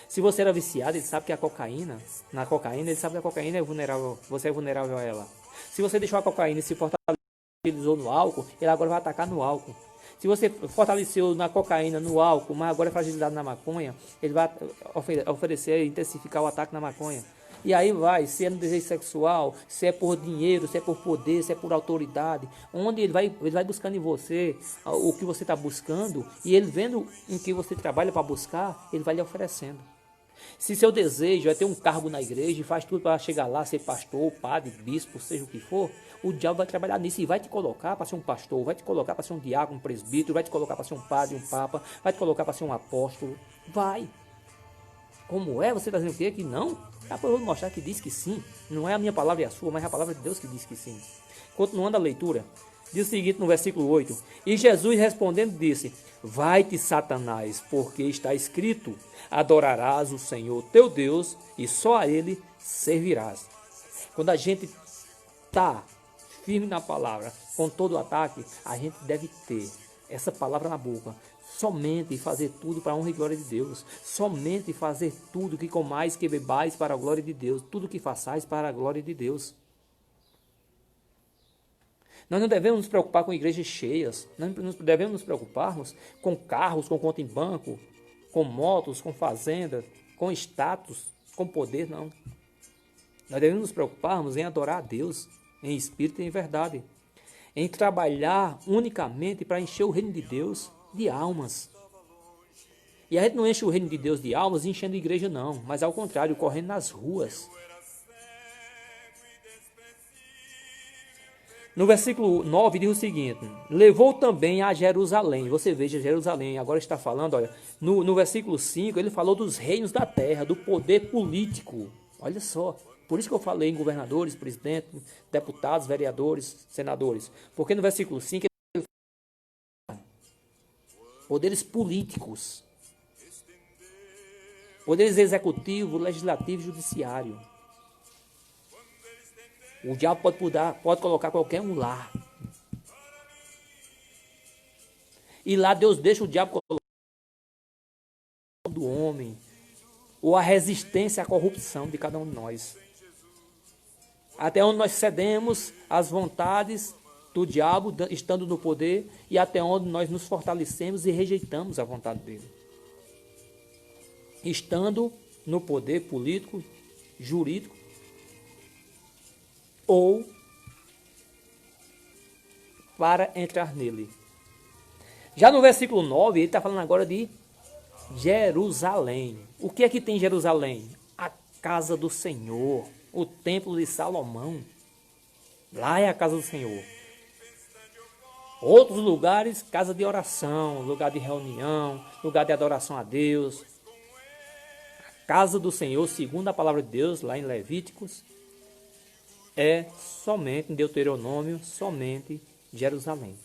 Se você era viciado, ele sabe que a cocaína, na cocaína, ele sabe que a cocaína é vulnerável, você é vulnerável a ela. Se você deixou a cocaína e se fortaleceu no álcool, ele agora vai atacar no álcool. Se você fortaleceu na cocaína, no álcool, mas agora é fragilidade na maconha, ele vai oferecer e intensificar o ataque na maconha. E aí vai, se é no desejo sexual, se é por dinheiro, se é por poder, se é por autoridade, onde ele vai buscando em você o que você está buscando, e ele vendo em que você trabalha para buscar, ele vai lhe oferecendo. Se seu desejo é ter um cargo na igreja e faz tudo para chegar lá, ser pastor, padre, bispo, seja o que for, o diabo vai trabalhar nisso e vai te colocar para ser um pastor, vai te colocar para ser um diácono, um presbítero, vai te colocar para ser um padre, um papa, vai te colocar para ser um apóstolo. Vai. Como é? Você está dizendo o quê? Que não? Eu vou mostrar que diz que sim. Não é a minha palavra e a sua, mas é a palavra de Deus que diz que sim. Continuando a leitura, diz o seguinte no versículo 8: E Jesus respondendo disse: Vai-te, Satanás, porque está escrito: Adorarás o Senhor teu Deus e só a Ele servirás. Quando a gente está firme na palavra, com todo o ataque, a gente deve ter essa palavra na boca. Somente fazer tudo para a honra e glória de Deus. Somente fazer tudo que comais, que bebais para a glória de Deus. Tudo que façais para a glória de Deus. Nós não devemos nos preocupar com igrejas cheias. Nós não devemos nos preocuparmos com carros, com conta em banco, com motos, com fazendas, com status, com poder, não. Nós devemos nos preocuparmos em adorar a Deus, em espírito e em verdade. Em trabalhar unicamente para encher o reino de Deus de almas. E a gente não enche o reino de Deus de almas enchendo a igreja, não. Mas ao contrário, correndo nas ruas. No versículo 9 diz o seguinte: Levou também a Jerusalém. Você veja, Jerusalém agora está falando, olha, no versículo 5 ele falou dos reinos da terra, do poder político. Olha só, por isso que eu falei em governadores, presidentes, deputados, vereadores, senadores. Porque no versículo 5 ele fala poderes políticos, poderes executivo, legislativo e judiciário. O diabo pode colocar qualquer um lá. E lá Deus deixa o diabo colocar do homem, ou a resistência à corrupção de cada um de nós. Até onde nós cedemos às vontades do diabo, estando no poder, e até onde nós nos fortalecemos e rejeitamos a vontade dele. Estando no poder político, jurídico, ou para entrar nele. Já no versículo 9, ele está falando agora de Jerusalém. O que é que tem em Jerusalém? A casa do Senhor, o templo de Salomão. Lá é a casa do Senhor. Outros lugares, casa de oração, lugar de reunião, lugar de adoração a Deus. A casa do Senhor, segundo a palavra de Deus, lá em Levíticos, é somente, em Deuteronômio, somente Jerusalém.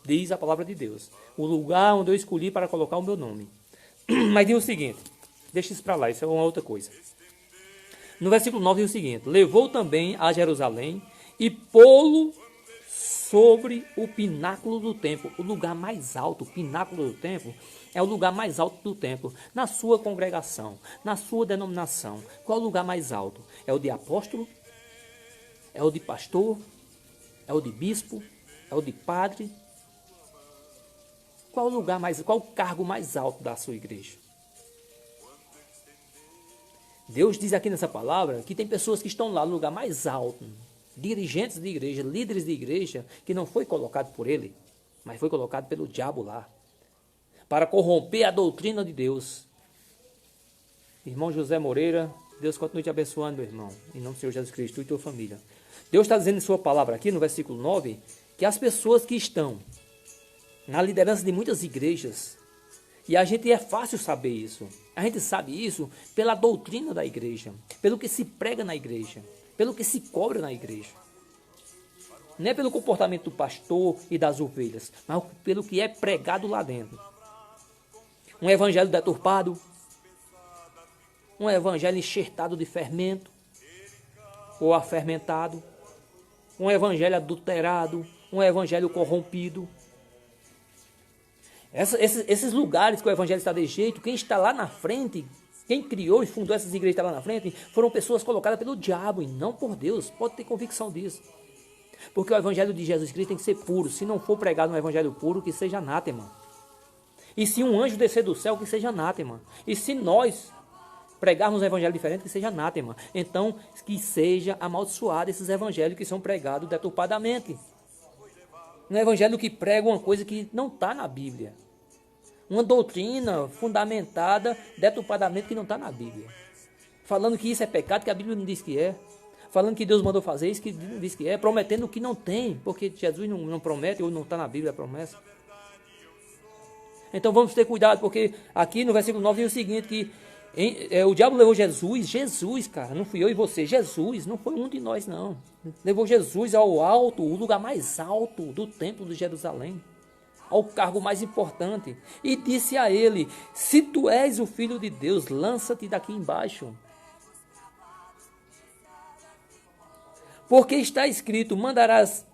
Diz a palavra de Deus. O lugar onde eu escolhi para colocar o meu nome. Mas diz o seguinte, deixa isso para lá, isso é uma outra coisa. No versículo 9 diz o seguinte: Levou também a Jerusalém e pô-lo sobre o pináculo do templo. O lugar mais alto, o pináculo do templo, é o lugar mais alto do templo. Na sua congregação, na sua denominação, qual é o lugar mais alto? É o de apóstolo? É o de pastor? É o de bispo? É o de padre? Qual o lugar mais, qual o cargo mais alto da sua igreja? Deus diz aqui nessa palavra que tem pessoas que estão lá no lugar mais alto, dirigentes de igreja, líderes de igreja, que não foi colocado por ele, mas foi colocado pelo diabo lá, para corromper a doutrina de Deus. Irmão José Moreira, Deus continue te abençoando, meu irmão, em nome do Senhor Jesus Cristo e tua família. Deus está dizendo em sua palavra aqui no versículo 9, que as pessoas que estão na liderança de muitas igrejas, e a gente é fácil saber isso, a gente sabe isso pela doutrina da igreja, pelo que se prega na igreja, pelo que se cobra na igreja. Não é pelo comportamento do pastor e das ovelhas, mas pelo que é pregado lá dentro. Um evangelho deturpado, um evangelho enxertado de fermento, ou afermentado, um evangelho adulterado, um evangelho corrompido. Esses lugares que o evangelho está de jeito, quem está lá na frente, quem criou e fundou essas igrejas que está lá na frente, foram pessoas colocadas pelo diabo e não por Deus. Pode ter convicção disso. Porque o evangelho de Jesus Cristo tem que ser puro. Se não for pregado um evangelho puro, que seja anátema. E se um anjo descer do céu, que seja anátema. E se nós pregarmos um evangelho diferente, que seja anátema. Então, que seja amaldiçoado esses evangelhos que são pregados deturpadamente. Um evangelho que prega uma coisa que não está na Bíblia. Uma doutrina fundamentada deturpadamente que não está na Bíblia. Falando que isso é pecado, que a Bíblia não diz que é. Falando que Deus mandou fazer isso, que não diz que é. Prometendo o que não tem, porque Jesus não promete ou não está na Bíblia a promessa. Então vamos ter cuidado, porque aqui no versículo 9 diz o seguinte, que o diabo levou Jesus, cara, não fui eu e você, Jesus, não foi um de nós não. Levou Jesus ao alto, o lugar mais alto do templo de Jerusalém, ao cargo mais importante, e disse a ele, se tu és o filho de Deus, lança-te daqui embaixo. Porque está escrito, mandarás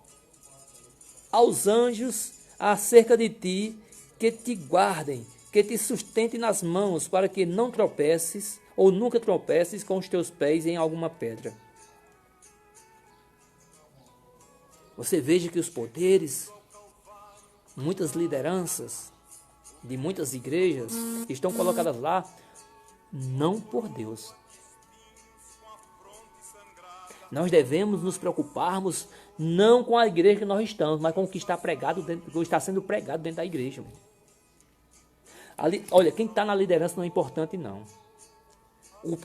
aos anjos acerca de ti, que te guardem, que te sustentem nas mãos, para que não tropeces, ou nunca tropeces com os teus pés em alguma pedra. Você veja que os poderes, muitas lideranças de muitas igrejas estão colocadas lá, não por Deus. Nós devemos nos preocuparmos não com a igreja que nós estamos, mas com o que está pregado dentro, que está sendo pregado dentro da igreja. Ali, olha, quem está na liderança não é importante não.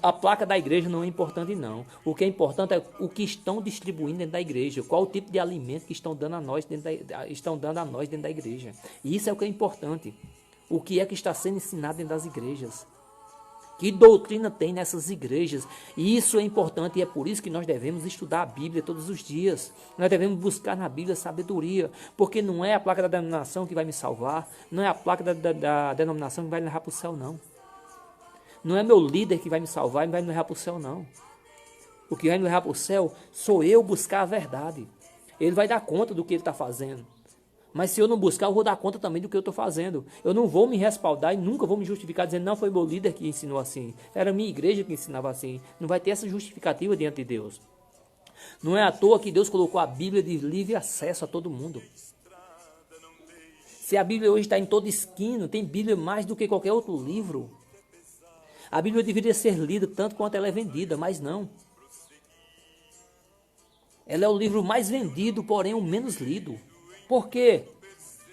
A placa da igreja não é importante não. O que é importante é o que estão distribuindo dentro da igreja. Qual o tipo de alimento que estão dando a nós dentro da igreja. E isso é o que é importante. O que é que está sendo ensinado dentro das igrejas. Que doutrina tem nessas igrejas? E isso é importante e é por isso que nós devemos estudar a Bíblia todos os dias. Nós devemos buscar na Bíblia sabedoria, porque não é a placa da denominação que vai me salvar, não é a placa da denominação que vai me levar para o céu, não. Não é meu líder que vai me salvar e vai me levar para o céu, não. O que vai me levar para o céu sou eu buscar a verdade. Ele vai dar conta do que ele está fazendo. Mas se eu não buscar, eu vou dar conta também do que eu estou fazendo. Eu não vou me respaldar e nunca vou me justificar dizendo, não, foi meu líder que ensinou assim. Era minha igreja que ensinava assim. Não vai ter essa justificativa diante de Deus. Não é à toa que Deus colocou a Bíblia de livre acesso a todo mundo. Se a Bíblia hoje está em toda esquina, tem Bíblia mais do que qualquer outro livro. A Bíblia deveria ser lida tanto quanto ela é vendida, mas não. Ela é o livro mais vendido, porém o menos lido. Por quê?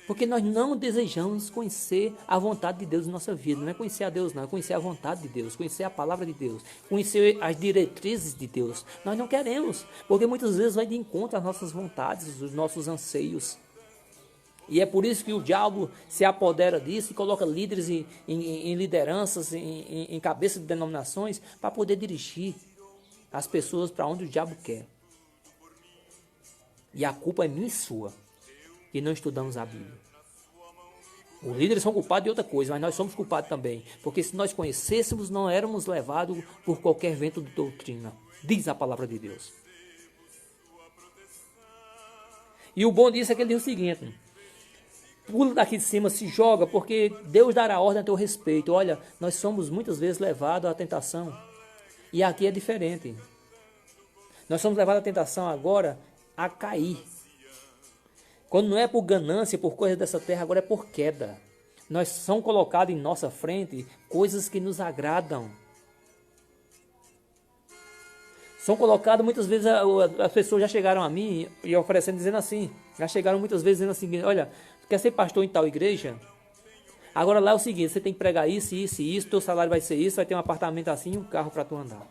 Porque nós não desejamos conhecer a vontade de Deus em nossa vida. Não é conhecer a Deus, não. É conhecer a vontade de Deus, conhecer a palavra de Deus, conhecer as diretrizes de Deus. Nós não queremos, porque muitas vezes vai de encontro às nossas vontades, os nossos anseios. E é por isso que o diabo se apodera disso e coloca líderes em lideranças, em cabeça de denominações, para poder dirigir as pessoas para onde o diabo quer. E a culpa é minha e sua. E não estudamos a Bíblia. Os líderes são culpados de outra coisa, mas nós somos culpados também. Porque se nós conhecêssemos, não éramos levados por qualquer vento de doutrina. Diz a palavra de Deus. E o bom disso é que ele diz o seguinte. Pula daqui de cima, se joga, porque Deus dará ordem a teu respeito. Olha, nós somos muitas vezes levados à tentação. E aqui é diferente. Nós somos levados à tentação agora a cair. Quando não é por ganância, por coisa dessa terra, agora é por queda. Nós são colocados em nossa frente coisas que nos agradam. São colocadas muitas vezes, as pessoas já chegaram a mim e oferecendo, dizendo assim, já chegaram muitas vezes dizendo assim, olha, quer ser pastor em tal igreja? Agora lá é o seguinte, você tem que pregar isso, isso e isso, teu salário vai ser isso, vai ter um apartamento assim e um carro para tu andar.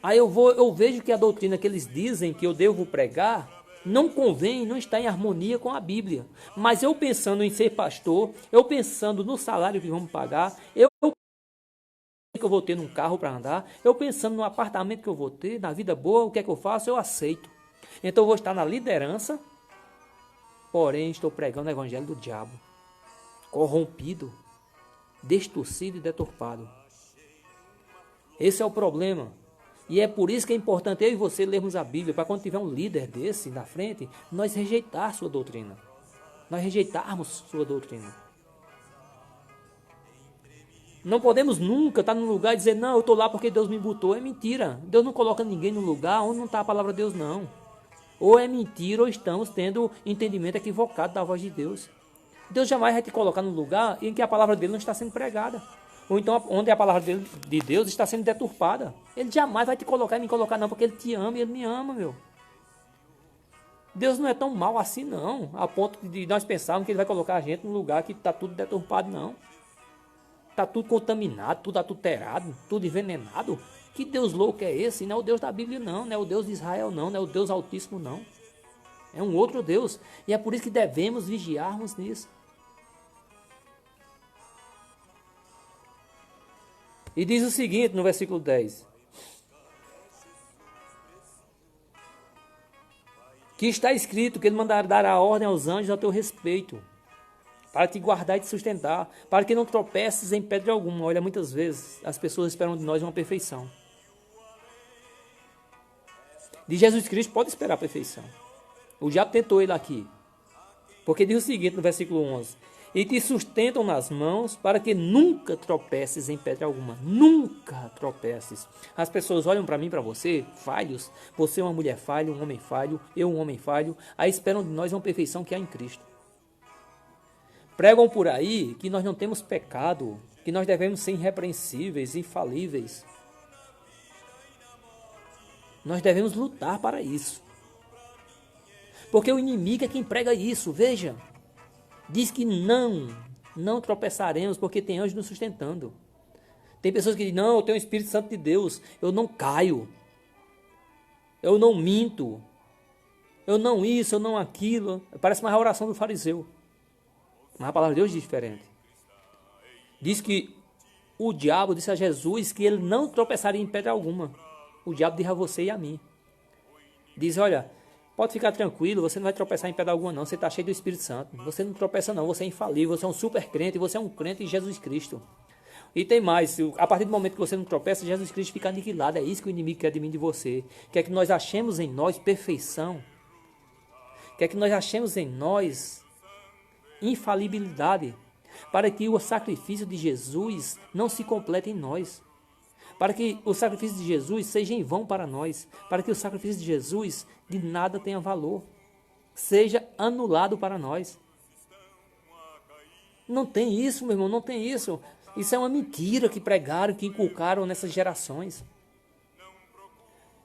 Aí eu vejo que a doutrina que eles dizem que eu devo pregar, não convém, não está em harmonia com a Bíblia. Mas eu pensando em ser pastor, eu pensando no salário que vamos pagar, eu que eu vou ter num carro para andar, eu pensando no apartamento que eu vou ter, na vida boa, o que é que eu faço? Eu aceito. Então eu vou estar na liderança, porém estou pregando o evangelho do diabo, corrompido, distorcido e deturpado. Esse é o problema. E é por isso que é importante eu e você lermos a Bíblia, para quando tiver um líder desse na frente, nós rejeitar sua doutrina. Nós rejeitarmos sua doutrina. Não podemos nunca estar num lugar e dizer, não, eu estou lá porque Deus me botou. É mentira. Deus não coloca ninguém no lugar onde não está a palavra de Deus, não. Ou é mentira, ou estamos tendo entendimento equivocado da voz de Deus. Deus jamais vai te colocar num lugar em que a palavra dele não está sendo pregada. Ou então onde a palavra de Deus está sendo deturpada. Ele jamais vai te colocar e me colocar não, porque ele te ama e ele me ama, meu. Deus não é tão mal assim não, a ponto de nós pensarmos que ele vai colocar a gente num lugar que está tudo deturpado, não. Está tudo contaminado, tudo adulterado, tudo envenenado. Que Deus louco é esse? Não é o Deus da Bíblia não, não é o Deus de Israel não, não é o Deus Altíssimo não. É um outro Deus. E é por isso que devemos vigiarmos nisso. E diz o seguinte no versículo 10. Que está escrito que ele dará ordem aos anjos a teu respeito, para te guardar e te sustentar, para que não tropeces em pedra alguma. Olha, muitas vezes as pessoas esperam de nós uma perfeição. De Jesus Cristo pode esperar a perfeição. O diabo tentou ele aqui. Porque diz o seguinte no versículo 11. E te sustentam nas mãos para que nunca tropeces em pedra alguma. Nunca tropeces. As pessoas olham para mim, para você, falhos. Você é uma mulher falha, um homem falho, eu um homem falho. Aí esperam de nós uma perfeição que há em Cristo. Pregam por aí que nós não temos pecado, que nós devemos ser irrepreensíveis, infalíveis. Nós devemos lutar para isso. Porque o inimigo é quem prega isso, veja. Diz que não tropeçaremos porque tem anjos nos sustentando. Tem pessoas que dizem, não, eu tenho o Espírito Santo de Deus, eu não caio. Eu não minto. Eu não isso, eu não aquilo. Parece uma oração do fariseu. Mas a palavra de Deus diz diferente. Diz que o diabo disse a Jesus que ele não tropeçaria em pedra alguma. O diabo diz a você e a mim. Diz, olha, pode ficar tranquilo, você não vai tropeçar em pedra alguma não, você está cheio do Espírito Santo. Você não tropeça não, você é infalível, você é um super crente, você é um crente em Jesus Cristo. E tem mais, a partir do momento que você não tropeça, Jesus Cristo fica aniquilado. É isso que o inimigo quer de mim e de você. Quer que nós achemos em nós perfeição. Quer que nós achemos em nós infalibilidade. Para que o sacrifício de Jesus não se complete em nós. Para que o sacrifício de Jesus seja em vão para nós. Para que o sacrifício de Jesus de nada tenha valor. Seja anulado para nós. Não tem isso, meu irmão, não tem isso. Isso é uma mentira que pregaram, que inculcaram nessas gerações.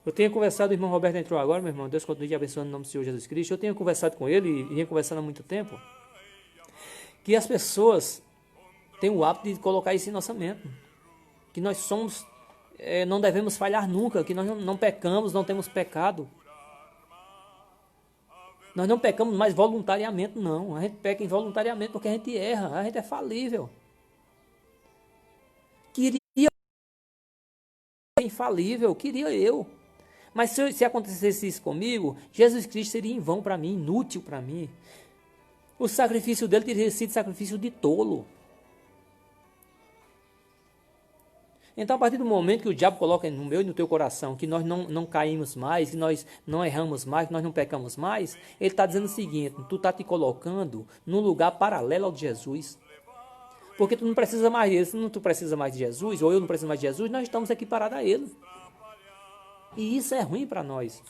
Eu tenho conversado, o irmão Roberto entrou agora, meu irmão, Deus continue te abençoando em nome do Senhor Jesus Cristo. Eu tenho conversado com ele e vinha conversando há muito tempo. Que as pessoas têm o hábito de colocar isso em nossa mente. Que nós somos, não devemos falhar nunca, que nós não pecamos, não temos pecado. Nós não pecamos mais voluntariamente, não. A gente peca involuntariamente porque a gente erra, a gente é falível. Queria ser infalível, queria eu. Mas se acontecesse isso comigo, Jesus Cristo seria em vão para mim, inútil para mim. O sacrifício dele teria sido sacrifício de tolo. Então, a partir do momento que o diabo coloca no meu e no teu coração que nós não caímos mais, que nós não erramos mais, que nós não pecamos mais, ele está dizendo o seguinte, tu está te colocando num lugar paralelo ao de Jesus. Porque tu não precisa mais dele, se não tu precisa mais de Jesus, ou eu não preciso mais de Jesus, nós estamos equiparados a ele. E isso é ruim para nós.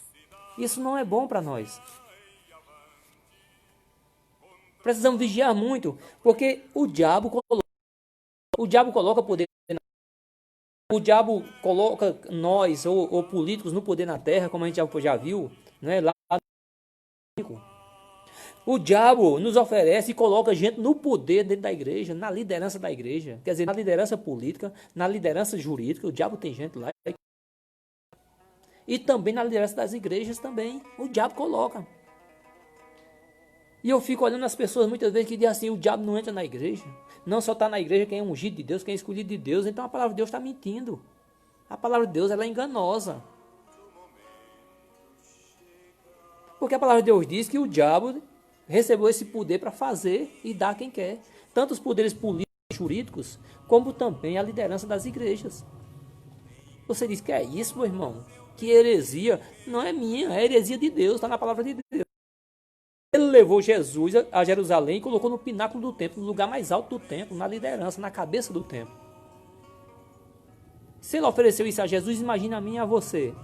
Isso não é bom para nós. Precisamos vigiar muito, porque o diabo coloca poder. O diabo coloca nós, ou políticos, no poder na terra, como a gente já viu, né, lá. O diabo nos oferece e coloca gente no poder dentro da igreja, na liderança da igreja. Quer dizer, na liderança política, na liderança jurídica, o diabo tem gente lá. E também na liderança das igrejas também, o diabo coloca. E eu fico olhando as pessoas muitas vezes que dizem assim, o diabo não entra na igreja. Não só está na igreja quem é ungido de Deus, quem é escolhido de Deus. Então a palavra de Deus está mentindo. A palavra de Deus ela é enganosa. Porque a palavra de Deus diz que o diabo recebeu esse poder para fazer e dar a quem quer. Tanto os poderes políticos e jurídicos, como também a liderança das igrejas. Você diz que é isso, meu irmão? Que heresia? Não é minha, é heresia de Deus, está na palavra de Deus. Ele levou Jesus a Jerusalém e colocou no pináculo do templo, no lugar mais alto do templo, na liderança, na cabeça do templo. Se ele ofereceu isso a Jesus, imagina a mim e a você.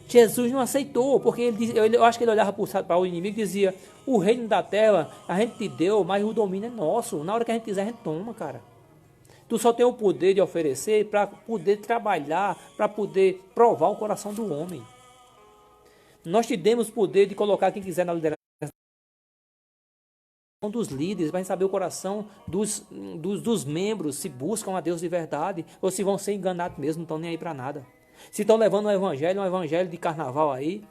Jesus não aceitou, porque eu acho que ele olhava para o inimigo e dizia, o reino da terra a gente te deu, mas o domínio é nosso. Na hora que a gente quiser, a gente toma, cara. Tu só tem o poder de oferecer para poder trabalhar, para poder provar o coração do homem. Nós te demos o poder de colocar quem quiser na liderança dos líderes, para saber o coração dos membros, se buscam a Deus de verdade, ou se vão ser enganados mesmo, não estão nem aí para nada. Se estão levando um evangelho de carnaval aí,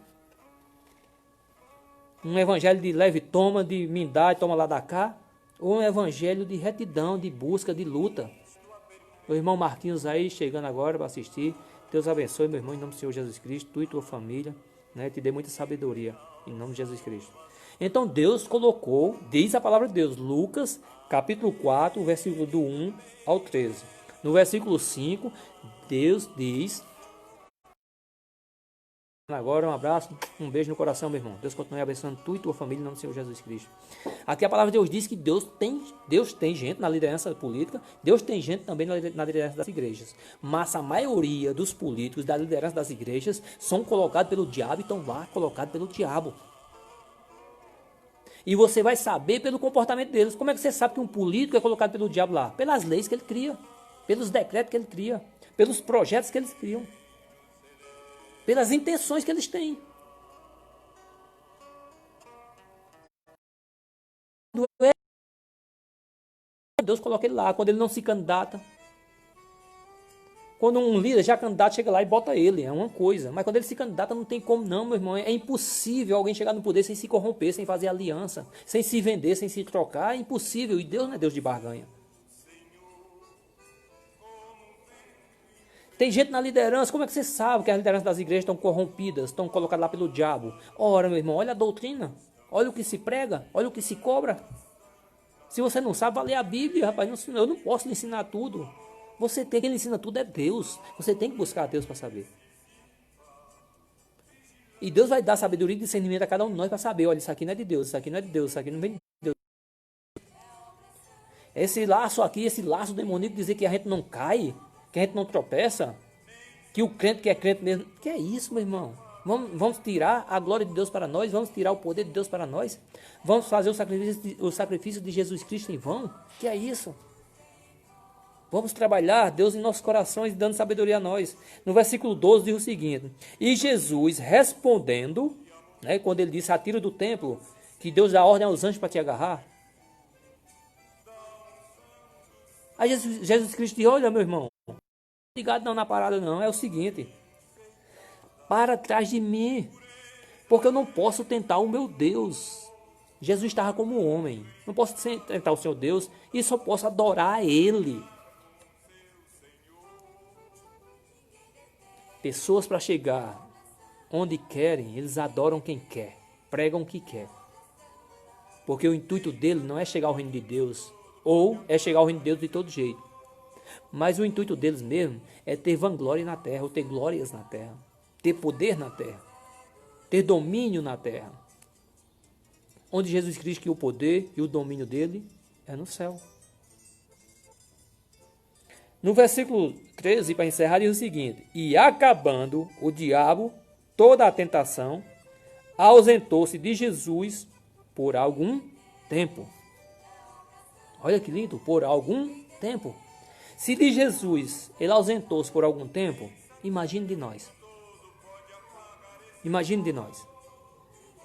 um evangelho de leve toma, de mindade, toma lá da cá, ou um evangelho de retidão, de busca, de luta. O irmão Marquinhos aí, chegando agora para assistir. Deus abençoe, meu irmão, em nome do Senhor Jesus Cristo, tu e tua família, né? Te dê muita sabedoria, em nome de Jesus Cristo. Então Deus colocou, diz a palavra de Deus, Lucas, capítulo 4, versículo do 1 ao 13. No versículo 5, Deus diz... Agora um abraço, um beijo no coração, meu irmão. Deus continue abençoando tu e tua família em nome do Senhor Jesus Cristo. Aqui a palavra de Deus diz que Deus tem gente na liderança política, Deus tem gente também na liderança das igrejas. Mas a maioria dos políticos da liderança das igrejas são colocados pelo diabo e estão lá colocados pelo diabo. E você vai saber pelo comportamento deles. Como é que você sabe que um político é colocado pelo diabo lá? Pelas leis que ele cria, pelos decretos que ele cria, pelos projetos que eles criam, pelas intenções que eles têm. Deus coloca ele lá, quando ele não se candidata. Quando um líder já candidato chega lá e bota ele, é uma coisa. Mas quando ele se candidata não tem como não, meu irmão. É impossível alguém chegar no poder sem se corromper, sem fazer aliança, sem se vender, sem se trocar. É impossível. E Deus não é Deus de barganha. Tem gente na liderança, como é que você sabe que as lideranças das igrejas estão corrompidas, estão colocadas lá pelo diabo? Ora, meu irmão, olha a doutrina, olha o que se prega, olha o que se cobra. Se você não sabe, vai ler a Bíblia, rapaz, eu não posso lhe ensinar tudo. Você tem, quem lhe ensina tudo é Deus, você tem que buscar a Deus para saber. E Deus vai dar sabedoria e discernimento a cada um de nós para saber, olha, isso aqui não é de Deus, isso aqui não é de Deus, isso aqui não vem de Deus. Esse laço aqui, esse laço demoníaco dizer que a gente não cai, que a gente não tropeça, que o crente que é crente mesmo, que é isso, meu irmão? Vamos tirar a glória de Deus para nós, vamos tirar o poder de Deus para nós, vamos fazer o sacrifício de Jesus Cristo em vão, que é isso? Vamos trabalhar Deus em nossos corações, dando sabedoria a nós. No versículo 12 diz o seguinte: e Jesus respondendo, né, quando ele disse, atira do templo, que Deus dá ordem aos anjos para te agarrar. Aí Jesus Cristo diz, olha, meu irmão, ligado não na parada não, é o seguinte, para trás de mim, porque eu não posso tentar o meu Deus. Jesus estava como homem, não posso tentar o seu Deus e só posso adorar Ele. Pessoas para chegar onde querem, eles adoram quem quer, pregam o que quer, porque o intuito dele não é chegar ao reino de Deus, ou é chegar ao reino de Deus de todo jeito. Mas o intuito deles mesmo é ter vanglória na terra, ou ter glórias na terra, ter poder na terra, ter domínio na terra. Onde Jesus Cristo, que o poder e o domínio dele é no céu. No versículo 13, para encerrar, diz o seguinte: e acabando o diabo toda a tentação, ausentou-se de Jesus por algum tempo. Olha que lindo, por algum tempo. Se de Jesus ele ausentou-se por algum tempo, imagine de nós. Imagine de nós.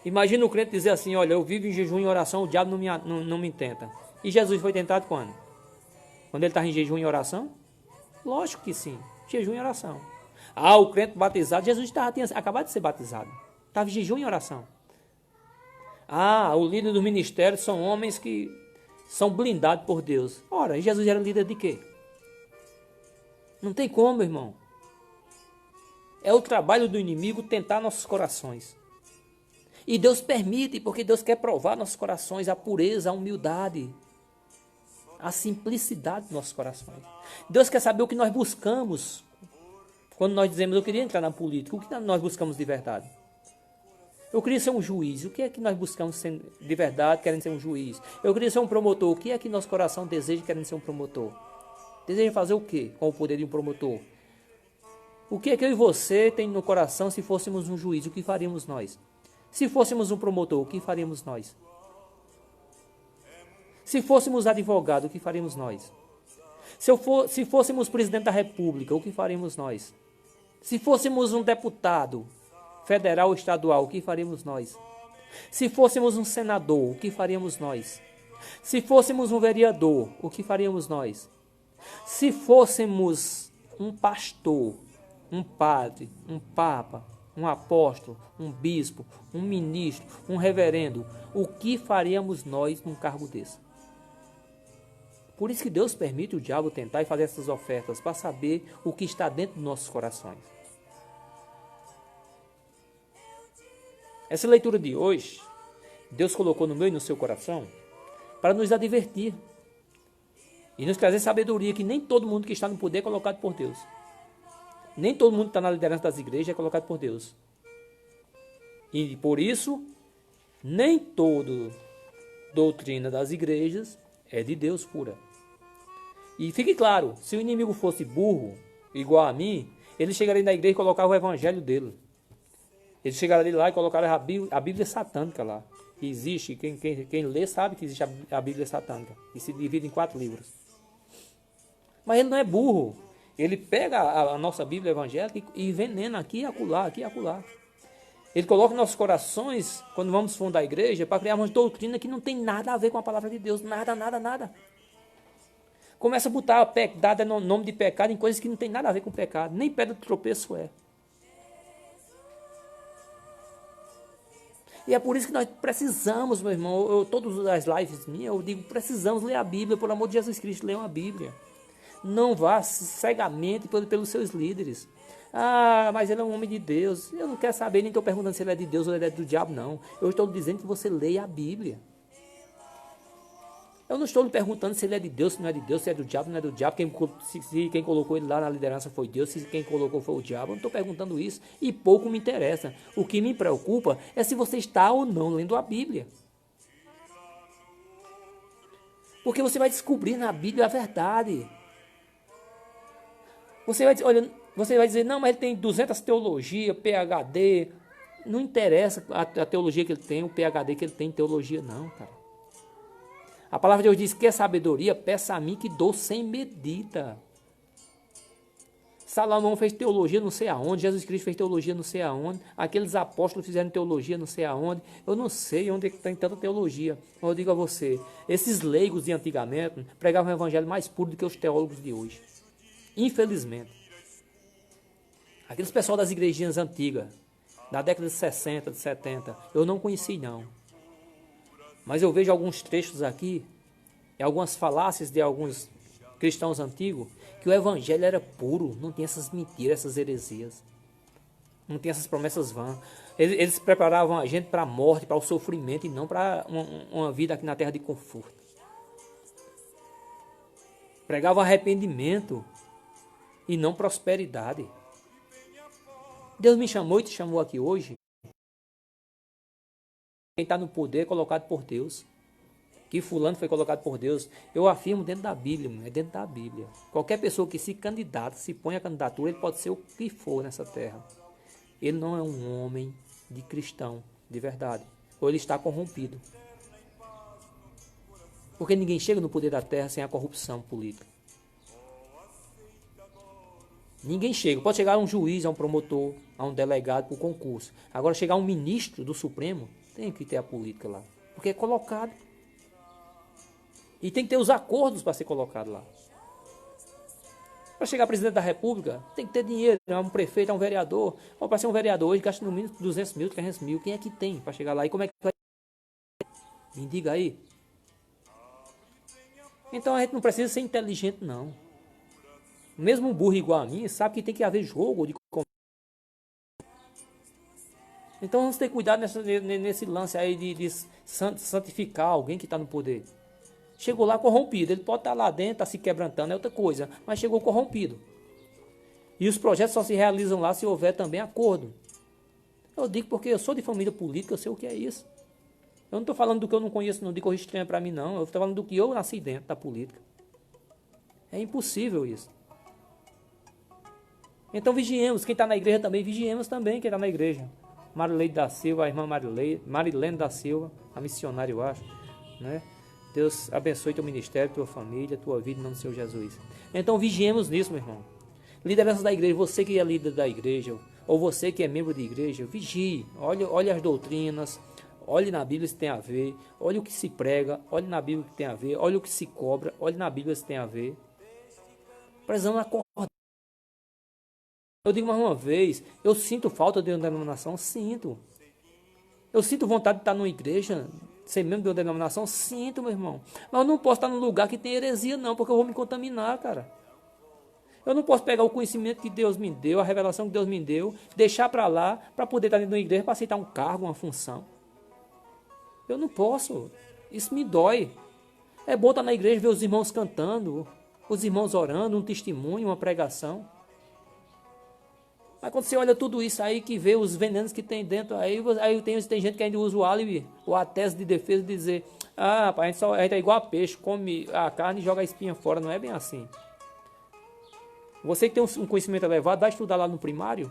Imagina o crente dizer assim, olha, eu vivo em jejum e oração, o diabo não me tenta. E Jesus foi tentado quando? Quando ele estava em jejum e oração? Lógico que sim, jejum e oração. Ah, o crente batizado, Jesus tinha acabado de ser batizado. Estava em jejum e oração. Ah, o líder do ministério são homens que são blindados por Deus. Ora, Jesus era líder de quê? Não tem como, irmão. É o trabalho do inimigo tentar nossos corações. E Deus permite, porque Deus quer provar nossos corações, a pureza, a humildade, a simplicidade dos nossos corações. Deus quer saber o que nós buscamos. Quando nós dizemos, eu queria entrar na política, o que nós buscamos de verdade? Eu queria ser um juiz, o que é que nós buscamos de verdade, querendo ser um juiz? Eu queria ser um promotor, o que é que nosso coração deseja, querendo ser um promotor? Deseja fazer o quê com o poder de um promotor? O que é que eu e você tem no coração se fôssemos um juiz? O que faríamos nós? Se fôssemos um promotor, o que faríamos nós? Se fôssemos advogados, o que faríamos nós? Se fôssemos presidente da República, o que faríamos nós? Se fôssemos um deputado federal ou estadual, o que faríamos nós? Se fôssemos um senador, o que faríamos nós? Se fôssemos um vereador, o que faríamos nós? Se fôssemos um pastor, um padre, um papa, um apóstolo, um bispo, um ministro, um reverendo, o que faríamos nós num cargo desse? Por isso que Deus permite o diabo tentar e fazer essas ofertas, para saber o que está dentro dos nossos corações. Essa leitura de hoje, Deus colocou no meu e no seu coração para nos advertir e nos trazer sabedoria, que nem todo mundo que está no poder é colocado por Deus. Nem todo mundo que está na liderança das igrejas é colocado por Deus. E por isso, nem toda doutrina das igrejas é de Deus pura. E fique claro, se o inimigo fosse burro, igual a mim, ele chegaria na igreja e colocava o evangelho dele. Ele chegaria lá e colocaria a Bíblia satânica lá. Que existe, quem lê sabe que existe a Bíblia satânica. E se divide em 4 livros. Mas ele não é burro. Ele pega a nossa Bíblia evangélica e envenena aqui e acolá, aqui e acolá. Ele coloca em nossos corações, quando vamos fundar a igreja, para criar uma doutrina que não tem nada a ver com a palavra de Deus. Nada, nada, nada. Começa a botar dado nome de pecado em coisas que não tem nada a ver com pecado. Nem pedra de tropeço é. E é por isso que nós precisamos, meu irmão, todas as lives minhas, eu digo, precisamos ler a Bíblia, por amor de Jesus Cristo, leiam a Bíblia. Não vá cegamente pelos seus líderes. Ah, mas ele é um homem de Deus. Eu não quero saber, nem estou perguntando se ele é de Deus ou ele é do diabo, não. Eu estou dizendo que você leia a Bíblia. Eu não estou lhe perguntando se ele é de Deus, se não é de Deus, se é do diabo, não é do diabo. Se quem colocou ele lá na liderança foi Deus, se quem colocou foi o diabo. Eu não estou perguntando isso e pouco me interessa. O que me preocupa é se você está ou não lendo a Bíblia. Porque você vai descobrir na Bíblia a verdade. Você vai dizer, não, mas ele tem 200 teologias, PhD. Não interessa a teologia que ele tem, o PhD que ele tem em teologia, não, cara. A palavra de Deus diz que é sabedoria, peça a mim que dou sem medida. Salomão fez teologia não sei aonde, Jesus Cristo fez teologia não sei aonde, aqueles apóstolos fizeram teologia não sei aonde, eu não sei onde é que tem tanta teologia. Eu digo a você, esses leigos de antigamente pregavam o evangelho mais puro do que os teólogos de hoje. Infelizmente. Aqueles pessoal das igrejinhas antigas, da década de 60, de 70, eu não conheci não. Mas eu vejo alguns trechos aqui, e algumas falácias de alguns cristãos antigos, que o evangelho era puro, não tinha essas mentiras, essas heresias. Não tinha essas promessas vãs. Eles preparavam a gente para a morte, para o sofrimento, e não para uma vida aqui na terra de conforto. Pregavam arrependimento e não prosperidade. Deus me chamou e te chamou aqui hoje. Quem está no poder é colocado por Deus. Que fulano foi colocado por Deus. Eu afirmo dentro da Bíblia, é dentro da Bíblia. Qualquer pessoa que se candidata, se põe a candidatura, ele pode ser o que for nessa terra. Ele não é um homem de cristão, de verdade. Ou ele está corrompido. Porque ninguém chega no poder da terra sem a corrupção política. Ninguém chega. Pode chegar a um juiz, a um promotor, a um delegado por concurso. Agora chegar a um ministro do Supremo, tem que ter a política lá. Porque é colocado. E tem que ter os acordos para ser colocado lá. Para chegar a presidente da República, tem que ter dinheiro. É um prefeito, é um vereador. Ou para ser um vereador, hoje gasta no mínimo 200 mil, 300 mil. Quem é que tem para chegar lá? E como é que vai? Me diga aí. Então a gente não precisa ser inteligente, não. Mesmo um burro igual a mim, sabe que tem que haver jogo de. Então vamos ter cuidado nesse lance aí de santificar alguém que está no poder. Chegou lá corrompido, ele pode estar lá dentro, está se quebrantando, é outra coisa, mas chegou corrompido. E os projetos só se realizam lá se houver também acordo. Eu digo porque eu sou de família política, eu sei o que é isso. Eu não estou falando do que eu não conheço, não de coisa estranha para mim, não. Eu estou falando do que eu nasci dentro da política. É impossível isso. Então vigiemos, quem está na igreja também, vigiemos também quem está na igreja. Marileide da Silva, a irmã Marilene da Silva, a missionária, eu acho, né? Deus abençoe teu ministério, tua família, tua vida, em nome do Senhor Jesus. Então vigiemos nisso, meu irmão. Liderança da igreja, você que é líder da igreja, ou você que é membro de igreja, vigie, olhe as doutrinas, olhe na Bíblia se tem a ver, olhe o que se prega, olhe na Bíblia que tem a ver, olhe o que se cobra, olhe na Bíblia se tem a ver. Precisamos acordar. Eu digo mais uma vez, eu sinto falta de uma denominação, sinto. Eu sinto vontade de estar numa igreja, ser membro de uma denominação, sinto, meu irmão. Mas eu não posso estar num lugar que tem heresia, não, porque eu vou me contaminar, cara. Eu não posso pegar o conhecimento que Deus me deu, a revelação que Deus me deu, deixar para lá, para poder estar dentro de uma igreja, para aceitar um cargo, uma função. Eu não posso. Isso me dói. É bom estar na igreja, ver os irmãos cantando, os irmãos orando, um testemunho, uma pregação. Mas quando você olha tudo isso aí, que vê os venenos que tem dentro, aí tem gente que ainda usa o álibi, ou a tese de defesa de dizer, rapaz, a gente é igual a peixe, come a carne e joga a espinha fora. Não é bem assim. Você que tem um conhecimento elevado, vai estudar lá no primário,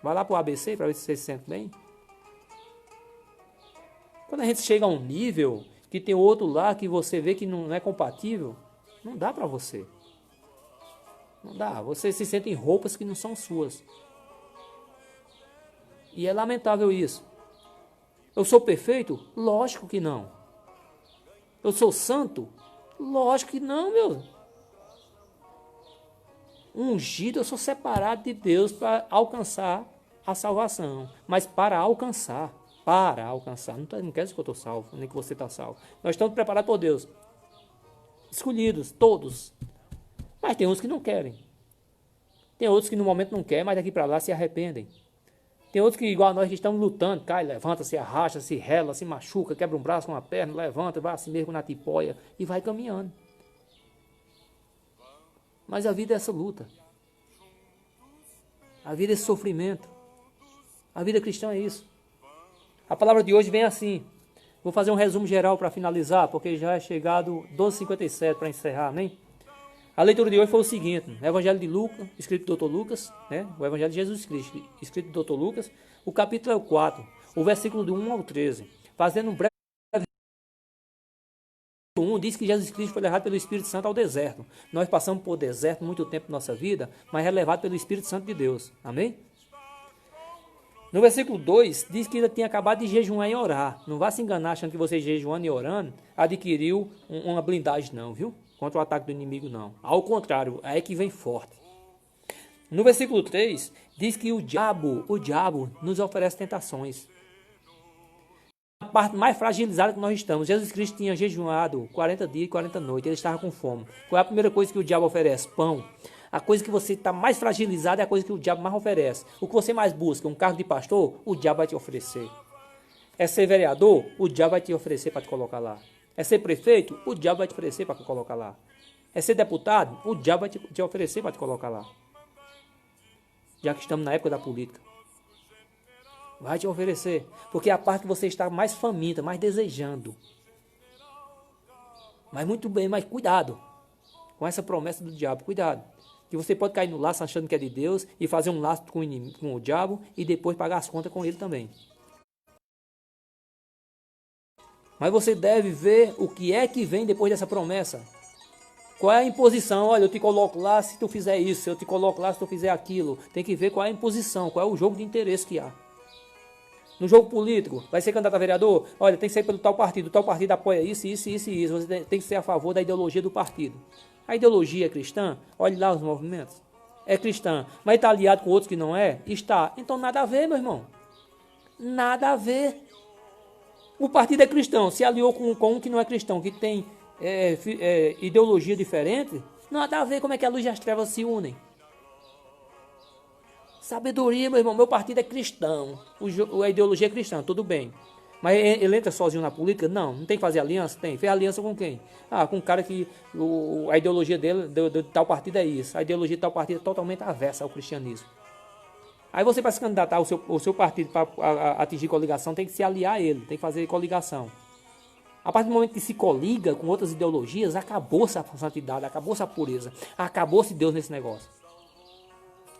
vai lá para o ABC para ver se você se sente bem. Quando a gente chega a um nível que tem outro lá que você vê que não é compatível, não dá para você. Não dá. Você se sente em roupas que não são suas. E é lamentável isso. Eu sou perfeito? Lógico que não. Eu sou santo? Lógico que não, meu. Ungido, eu sou separado de Deus para alcançar a salvação. Mas para alcançar. Não quer dizer que eu estou salvo, nem que você está salvo. Nós estamos preparados por Deus. Escolhidos, todos. Mas tem uns que não querem. Tem outros que no momento não querem, mas daqui para lá se arrependem. Tem outros que, igual a nós, que estamos lutando, cai, levanta, se arracha, se rela, se machuca, quebra um braço com uma perna, levanta, vai assim mesmo na tipóia e vai caminhando. Mas a vida é essa luta. A vida é esse sofrimento. A vida cristã é isso. A palavra de hoje vem assim. Vou fazer um resumo geral para finalizar, porque já é chegado 12h57 para encerrar, amém? A leitura de hoje foi o seguinte, o Evangelho de Lucas, escrito do Dr. Lucas, né? O Evangelho de Jesus Cristo, escrito do Dr. Lucas, o capítulo é o 4, o versículo do 1 ao 13. Fazendo um breve 1 diz que Jesus Cristo foi levado pelo Espírito Santo ao deserto. Nós passamos por deserto muito tempo da nossa vida, mas é levado pelo Espírito Santo de Deus. Amém? No versículo 2, diz que ele tinha acabado de jejuar e orar. Não vá se enganar achando que você jejuando e orando adquiriu uma blindagem não, viu? Contra o ataque do inimigo não. Ao contrário, é que vem forte. No versículo 3, diz que o diabo nos oferece tentações. A parte mais fragilizada que nós estamos. Jesus Cristo tinha jejuado 40 dias e 40 noites. Ele estava com fome. Qual é a primeira coisa que o diabo oferece? Pão. A coisa que você está mais fragilizado é a coisa que o diabo mais oferece. O que você mais busca? Um cargo de pastor? O diabo vai te oferecer. É ser vereador? O diabo vai te oferecer para te colocar lá. É ser prefeito? O diabo vai te oferecer para te colocar lá. É ser deputado? O diabo vai te oferecer para te colocar lá. Já que estamos na época da política. Vai te oferecer. Porque é a parte que você está mais faminta, mais desejando. Mas muito bem, mas cuidado com essa promessa do diabo. Cuidado. Que você pode cair no laço achando que é de Deus e fazer um laço com o diabo e depois pagar as contas com ele também. Mas você deve ver o que é que vem depois dessa promessa. Qual é a imposição? Olha, eu te coloco lá se tu fizer isso, eu te coloco lá se tu fizer aquilo. Tem que ver qual é a imposição, qual é o jogo de interesse que há. No jogo político, vai ser candidato a vereador? Olha, tem que ser pelo tal partido apoia isso, isso, isso e isso. Você tem que ser a favor da ideologia do partido. A ideologia é cristã? Olhe lá os movimentos. É cristã, mas está aliado com outros que não é? Está. Então nada a ver, meu irmão. Nada a ver. O partido é cristão, se aliou com um que não é cristão, que tem ideologia diferente, nada a ver como é que a luz e as trevas se unem. Sabedoria, meu irmão, meu partido é cristão, a ideologia é cristã, tudo bem. Mas ele entra sozinho na política? Não, não tem que fazer aliança? Tem. Fez aliança com quem? Com um cara que a ideologia dele, de tal partido é isso. A ideologia de tal partido é totalmente avessa ao cristianismo. Aí você, para se candidatar o seu partido para atingir coligação, tem que se aliar a ele, tem que fazer coligação. A partir do momento que se coliga com outras ideologias, acabou-se a santidade, acabou-se a pureza, acabou-se Deus nesse negócio.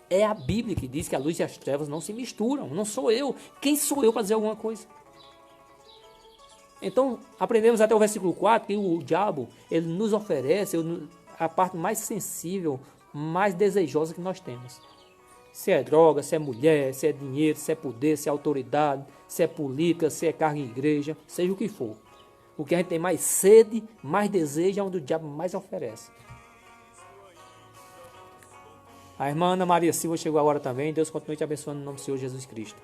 É a Bíblia que diz que a luz e as trevas não se misturam, não sou eu. Quem sou eu para dizer alguma coisa? Então, aprendemos até o versículo 4 que o diabo, ele nos oferece a parte mais sensível, mais desejosa que nós temos. Se é droga, se é mulher, se é dinheiro, se é poder, se é autoridade, se é política, se é cargo em igreja, seja o que for. O que a gente tem mais sede, mais desejo, é onde o diabo mais oferece. A irmã Ana Maria Silva chegou agora também. Deus continue te abençoando no nome do Senhor Jesus Cristo.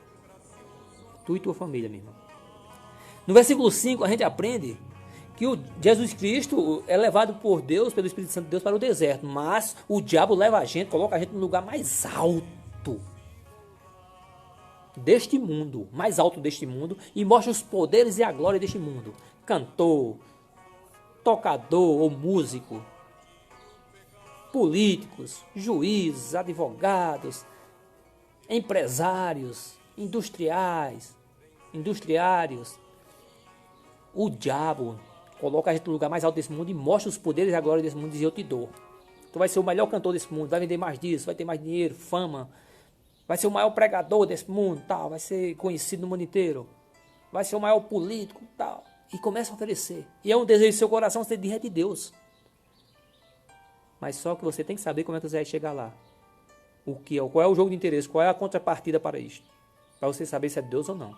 Tu e tua família, minha irmã. No versículo 5, a gente aprende que o Jesus Cristo é levado por Deus, pelo Espírito Santo de Deus, para o deserto. Mas o diabo leva a gente, coloca a gente no lugar mais alto deste mundo, mais alto deste mundo, e mostra os poderes e a glória deste mundo. Cantor, tocador ou músico, políticos, juízes, advogados, empresários, industriários. O diabo coloca a gente no lugar mais alto desse mundo e mostra os poderes e a glória desse mundo e diz: eu te dou. Tu vai ser o melhor cantor desse mundo, vai vender mais disso, vai ter mais dinheiro, fama, vai ser o maior pregador desse mundo, tal, vai ser conhecido no mundo inteiro, vai ser o maior político, tal. E começa a oferecer. E é um desejo do seu coração ser de de Deus. Mas só que você tem que saber como é que você vai chegar lá. Qual é o jogo de interesse, qual é a contrapartida para isto. Para você saber se é de Deus ou não.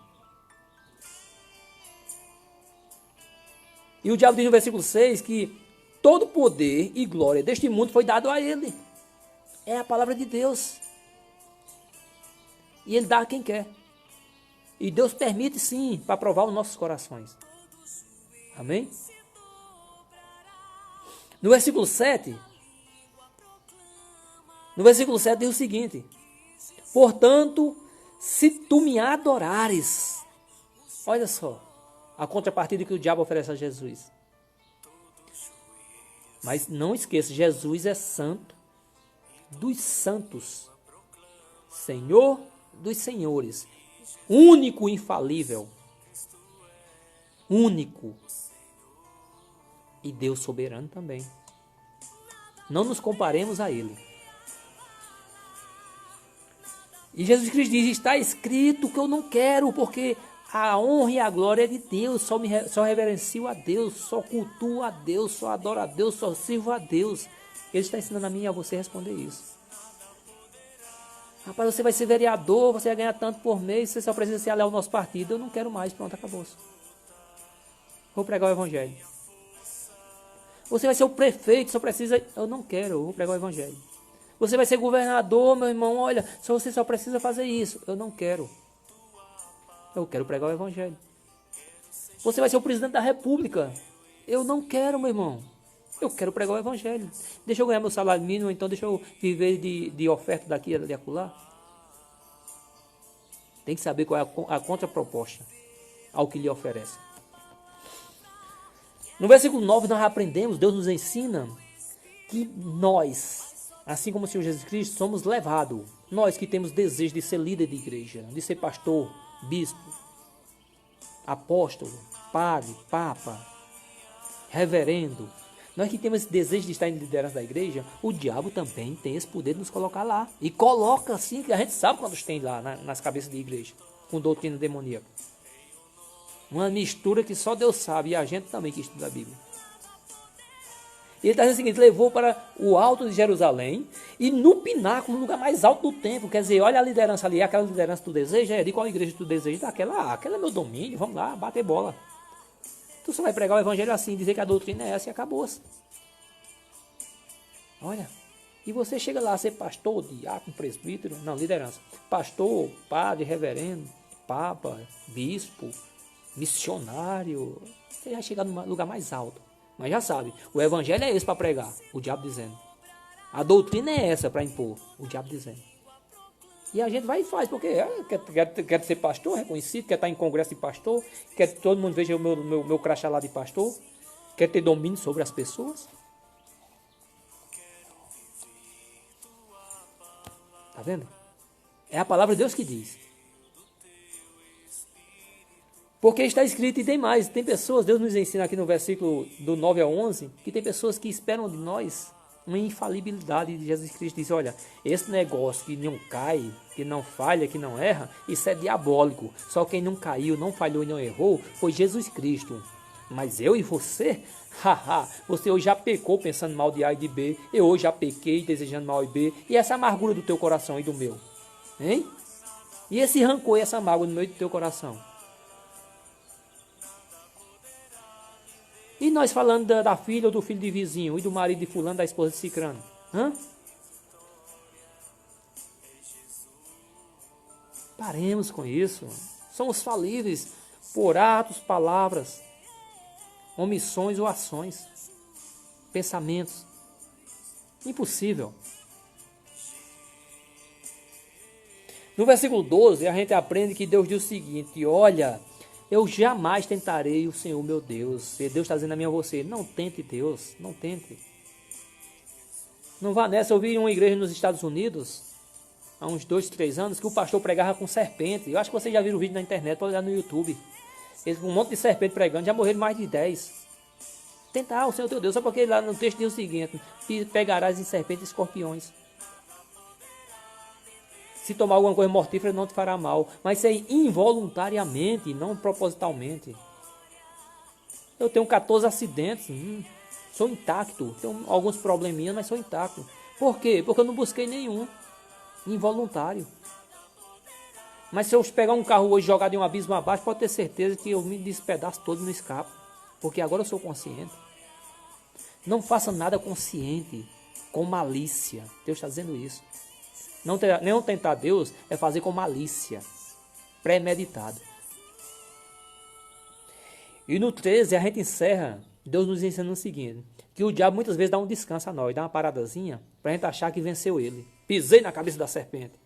E o diabo diz no versículo 6 que todo poder e glória deste mundo foi dado a ele. É a palavra de Deus. E ele dá a quem quer. E Deus permite sim, para provar os nossos corações. Amém? No versículo 7 diz o seguinte: portanto, se tu me adorares, olha só, a contrapartida que o diabo oferece a Jesus. Mas não esqueça, Jesus é santo dos santos, Senhor dos senhores, único, infalível, único, e Deus soberano também. Não nos comparemos a Ele. E Jesus Cristo diz: está escrito que eu não quero, porque a honra e a glória é de Deus, só reverencio a Deus, só cultuo a Deus, só adoro a Deus, só sirvo a Deus. Ele está ensinando a mim e a você responder isso. Rapaz, você vai ser vereador, você vai ganhar tanto por mês, você só precisa se aliar ao nosso partido. Eu não quero mais, pronto, acabou-se. Vou pregar o evangelho. Você vai ser o prefeito, só precisa... Eu não quero, eu vou pregar o evangelho. Você vai ser governador, meu irmão, olha, você só precisa fazer isso. Eu não quero. Eu quero pregar o evangelho. Você vai ser o presidente da república. Eu não quero, meu irmão. Eu quero pregar o evangelho. Deixa eu ganhar meu salário mínimo, então deixa eu viver de oferta daqui e de acolá. Tem que saber qual é a contraproposta ao que lhe oferece. No versículo 9 nós aprendemos, Deus nos ensina que nós, assim como o Senhor Jesus Cristo, somos levados. Nós que temos desejo de ser líder de igreja, de ser pastor, bispo, apóstolo, padre, papa, reverendo. Nós que temos esse desejo de estar em liderança da igreja, o diabo também tem esse poder de nos colocar lá. E coloca assim, que a gente sabe quantos tem lá nas cabeças de igreja, com doutrina demoníaca. Uma mistura que só Deus sabe, e a gente também que estuda a Bíblia. E ele está dizendo o seguinte: levou para o alto de Jerusalém, e no pináculo, no lugar mais alto do templo. Quer dizer, olha a liderança ali, aquela liderança que tu deseja, de qual igreja tu deseja? Daquela, aquela é meu domínio, vamos lá, bater bola. Tu só vai pregar o evangelho assim, dizer que a doutrina é essa e acabou-se. Olha, e você chega lá a ser pastor, diácono, presbítero, não, liderança. Pastor, padre, reverendo, papa, bispo, missionário. Você já chega no lugar mais alto. Mas já sabe, o evangelho é esse para pregar, o diabo dizendo. A doutrina é essa para impor, o diabo dizendo. E a gente vai e faz, porque quer ser pastor reconhecido, quer estar em congresso de pastor, quer que todo mundo veja o meu crachá lá de pastor, quer ter domínio sobre as pessoas. Tá vendo? É a palavra de Deus que diz. Porque está escrito, e tem mais, tem pessoas, Deus nos ensina aqui no versículo do 9 ao 11, que tem pessoas que esperam de nós uma infalibilidade de Jesus Cristo. Diz: olha, esse negócio que não cai, que não falha, que não erra, isso é diabólico. Só quem não caiu, não falhou e não errou foi Jesus Cristo. Mas eu e você? Haha, você hoje já pecou pensando mal de A e de B. Eu hoje já pequei desejando mal de B. E essa amargura do teu coração e do meu? Hein? E esse rancor e essa mágoa no meio do teu coração? E nós falando da filha ou do filho de vizinho, e do marido de fulano, da esposa de cicrano? Hã? Paremos com isso. Somos falíveis por atos, palavras, omissões ou ações, pensamentos. Impossível. No versículo 12, a gente aprende que Deus diz o seguinte: olha, eu jamais tentarei o Senhor meu Deus. E Deus está dizendo a mim a você: não tente Deus, não tente. Não vá nessa. Eu vi uma igreja nos Estados Unidos, há uns 2, 3 anos, que o pastor pregava com serpente. Eu acho que vocês já viram o vídeo na internet, pode olhar no YouTube. Eles com um monte de serpente pregando, já morreram mais de 10. Tentar o Senhor teu Deus, só porque lá no texto diz o seguinte: pegarás em serpentes e escorpiões. Se tomar alguma coisa mortífera não te fará mal, mas isso é involuntariamente, não propositalmente. Eu tenho 14 acidentes, sou intacto, tenho alguns probleminhas, mas sou intacto. Por quê? Porque eu não busquei nenhum, involuntário. Mas se eu pegar um carro hoje e jogar de um abismo abaixo, pode ter certeza que eu me despedaço todo e não escapo, porque agora eu sou consciente. Não faça nada consciente, com malícia. Deus está dizendo isso. Não tentar Deus é fazer com malícia, premeditado. E no 13 a gente encerra, Deus nos ensinando o seguinte: que o diabo muitas vezes dá um descanso a nós, dá uma paradazinha, para a gente achar que venceu ele. Pisei na cabeça da serpente.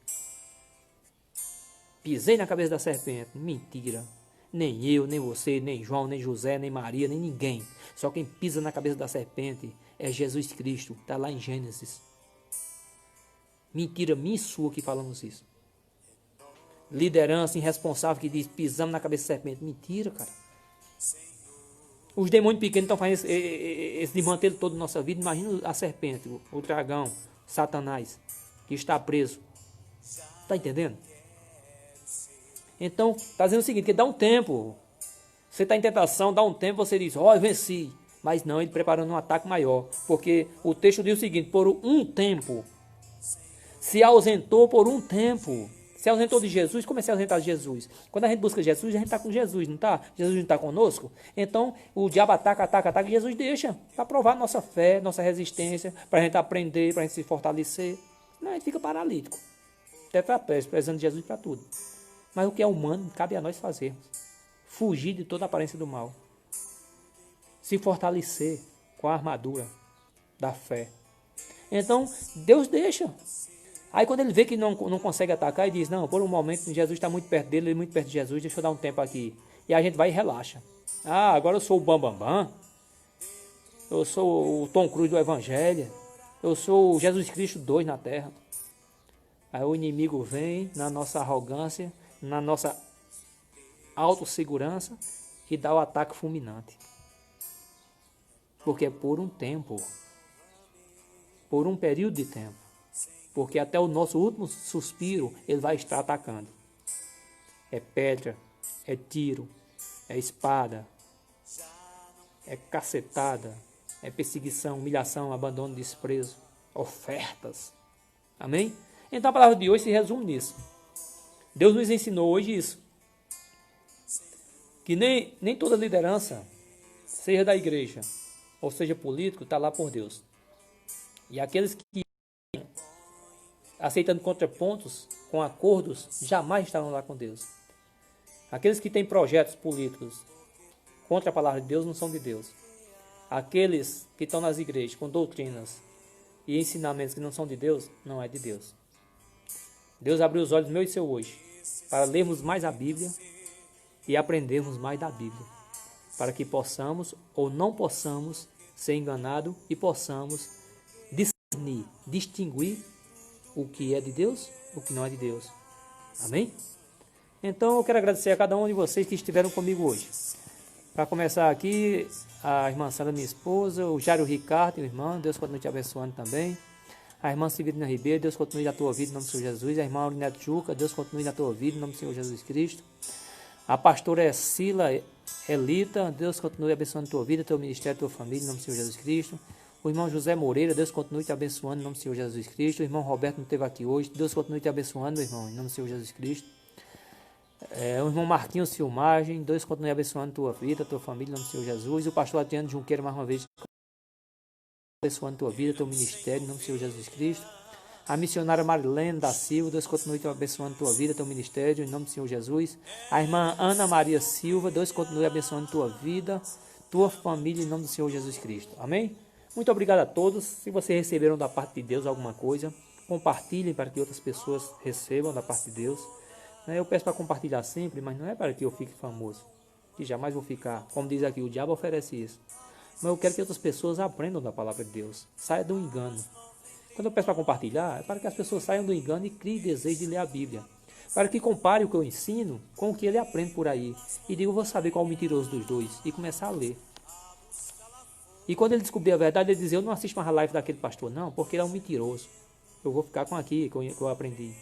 Pisei na cabeça da serpente. Mentira. Nem eu, nem você, nem João, nem José, nem Maria, nem ninguém. Só quem pisa na cabeça da serpente é Jesus Cristo. Está lá em Gênesis. Mentira minha e sua que falamos isso. Liderança irresponsável que diz pisamos na cabeça da serpente. Mentira, cara. Os demônios pequenos estão fazendo esse desmantelo todo na nossa vida. Imagina a serpente, o dragão, Satanás, que está preso. Está entendendo? Então, está dizendo o seguinte, que dá um tempo. Você está em tentação, dá um tempo, você diz, eu venci. Mas não, ele preparando um ataque maior. Porque o texto diz o seguinte: por um tempo. Se ausentou por um tempo. Se ausentou de Jesus, como é se ausentar de Jesus? Quando a gente busca Jesus, a gente está com Jesus, não está? Jesus não está conosco? Então, o diabo ataca, e Jesus deixa. Para provar nossa fé, nossa resistência, para a gente aprender, para a gente se fortalecer. Não, a gente fica paralítico. Tetraplégico, precisando de Jesus para tudo. Mas o que é humano, cabe a nós fazermos. Fugir de toda a aparência do mal. Se fortalecer com a armadura da fé. Então, Deus deixa. Aí quando ele vê que não consegue atacar, ele diz, não, por um momento Jesus está muito perto dele, ele muito perto de Jesus, deixa eu dar um tempo aqui. E a gente vai e relaxa. Ah, agora eu sou o Bambambam. Eu sou o Tom Cruise do Evangelho. Eu sou o Jesus Cristo 2 na terra. Aí o inimigo vem na nossa arrogância, na nossa autossegurança e dá o ataque fulminante. Porque é por um tempo. Por um período de tempo. Porque até o nosso último suspiro, ele vai estar atacando. É pedra, é tiro, é espada, é cacetada, é perseguição, humilhação, abandono, desprezo, ofertas. Amém? Então a palavra de hoje se resume nisso. Deus nos ensinou hoje isso. Que nem toda liderança, seja da igreja, ou seja político, está lá por Deus. E aqueles que aceitando contrapontos com acordos, jamais estarão lá com Deus. Aqueles que têm projetos políticos contra a palavra de Deus não são de Deus. Aqueles que estão nas igrejas com doutrinas e ensinamentos que não são de Deus, não é de Deus. Deus abriu os olhos meu e seu hoje para lermos mais a Bíblia e aprendermos mais da Bíblia, para que possamos ou não possamos ser enganados e possamos discernir, distinguir o que é de Deus, o que não é de Deus. Amém? Então eu quero agradecer a cada um de vocês que estiveram comigo hoje. Para começar aqui, a irmã Sandra, minha esposa, o Jário Ricardo, meu irmão, Deus continue te abençoando também. A irmã Severina Ribeiro, Deus continue na tua vida em nome do Senhor Jesus. A irmã Aurinete Juca, Deus continue na tua vida em nome do Senhor Jesus Cristo. A pastora Sila Elita, Deus continue abençoando tua vida, teu ministério, tua família, em nome do Senhor Jesus Cristo. O irmão José Moreira, Deus continue te abençoando, em nome do Senhor Jesus Cristo. O irmão Roberto não esteve aqui hoje, Deus continue te abençoando, meu irmão, em nome do Senhor Jesus Cristo. O irmão Marquinhos Filmagem, Deus continue abençoando tua vida, tua família, em nome do Senhor Jesus. O pastor Adriano Junqueira, mais uma vez, abençoando tua vida, teu ministério, em nome do Senhor Jesus Cristo. A missionária Marilene da Silva, Deus continue te abençoando tua vida, teu ministério, em nome do Senhor Jesus. A irmã Ana Maria Silva, Deus continue abençoando tua vida, tua família, em nome do Senhor Jesus Cristo. Amém? Muito obrigado a todos. Se vocês receberam da parte de Deus alguma coisa, compartilhem para que outras pessoas recebam da parte de Deus. Eu peço para compartilhar sempre, mas não é para que eu fique famoso, que jamais vou ficar. Como diz aqui, o diabo oferece isso. Mas eu quero que outras pessoas aprendam da palavra de Deus, saia do engano. Quando eu peço para compartilhar, é para que as pessoas saiam do engano e criem desejo de ler a Bíblia. Para que compare o que eu ensino com o que ele aprende por aí. E diga, eu vou saber qual é o mentiroso dos dois. E começar a ler. E quando ele descobrir a verdade, ele dizer, eu não assisto mais a live daquele pastor. Não, porque ele é um mentiroso. Eu vou ficar com aqui, que eu aprendi.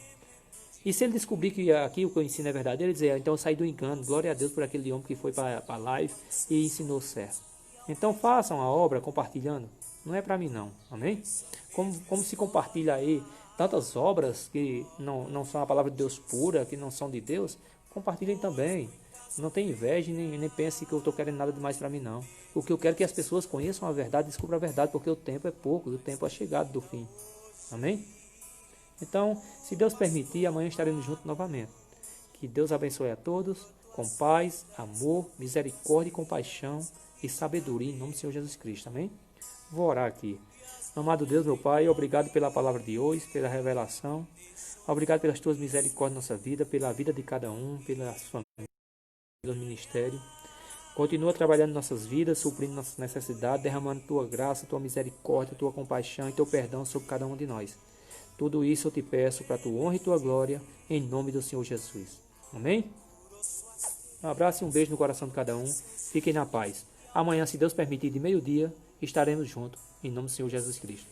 E se ele descobrir que aqui o que eu ensino é verdadeiro, ele dizer, então eu saí do engano. Glória a Deus por aquele homem que foi para a live e ensinou certo. Então façam a obra compartilhando. Não é para mim não, amém? Como se compartilha aí tantas obras que não são a palavra de Deus pura, que não são de Deus, compartilhem também. Não tem inveja, nem pense que eu estou querendo nada demais para mim não. O que eu quero é que as pessoas conheçam a verdade, descubram a verdade, porque o tempo é pouco, o tempo é chegado do fim. Amém? Então, se Deus permitir, amanhã estaremos juntos novamente. Que Deus abençoe a todos, com paz, amor, misericórdia e compaixão e sabedoria, em nome do Senhor Jesus Cristo. Amém? Vou orar aqui. Amado Deus, meu Pai, obrigado pela palavra de hoje, pela revelação. Obrigado pelas tuas misericórdias na nossa vida, pela vida de cada um, pelas famílias, pelo ministério. Continua trabalhando nossas vidas, suprindo nossas necessidades, derramando tua graça, tua misericórdia, tua compaixão e teu perdão sobre cada um de nós. Tudo isso eu te peço para tua honra e tua glória, em nome do Senhor Jesus. Amém? Um abraço e um beijo no coração de cada um. Fiquem na paz. Amanhã, se Deus permitir, de meio-dia, estaremos juntos, em nome do Senhor Jesus Cristo.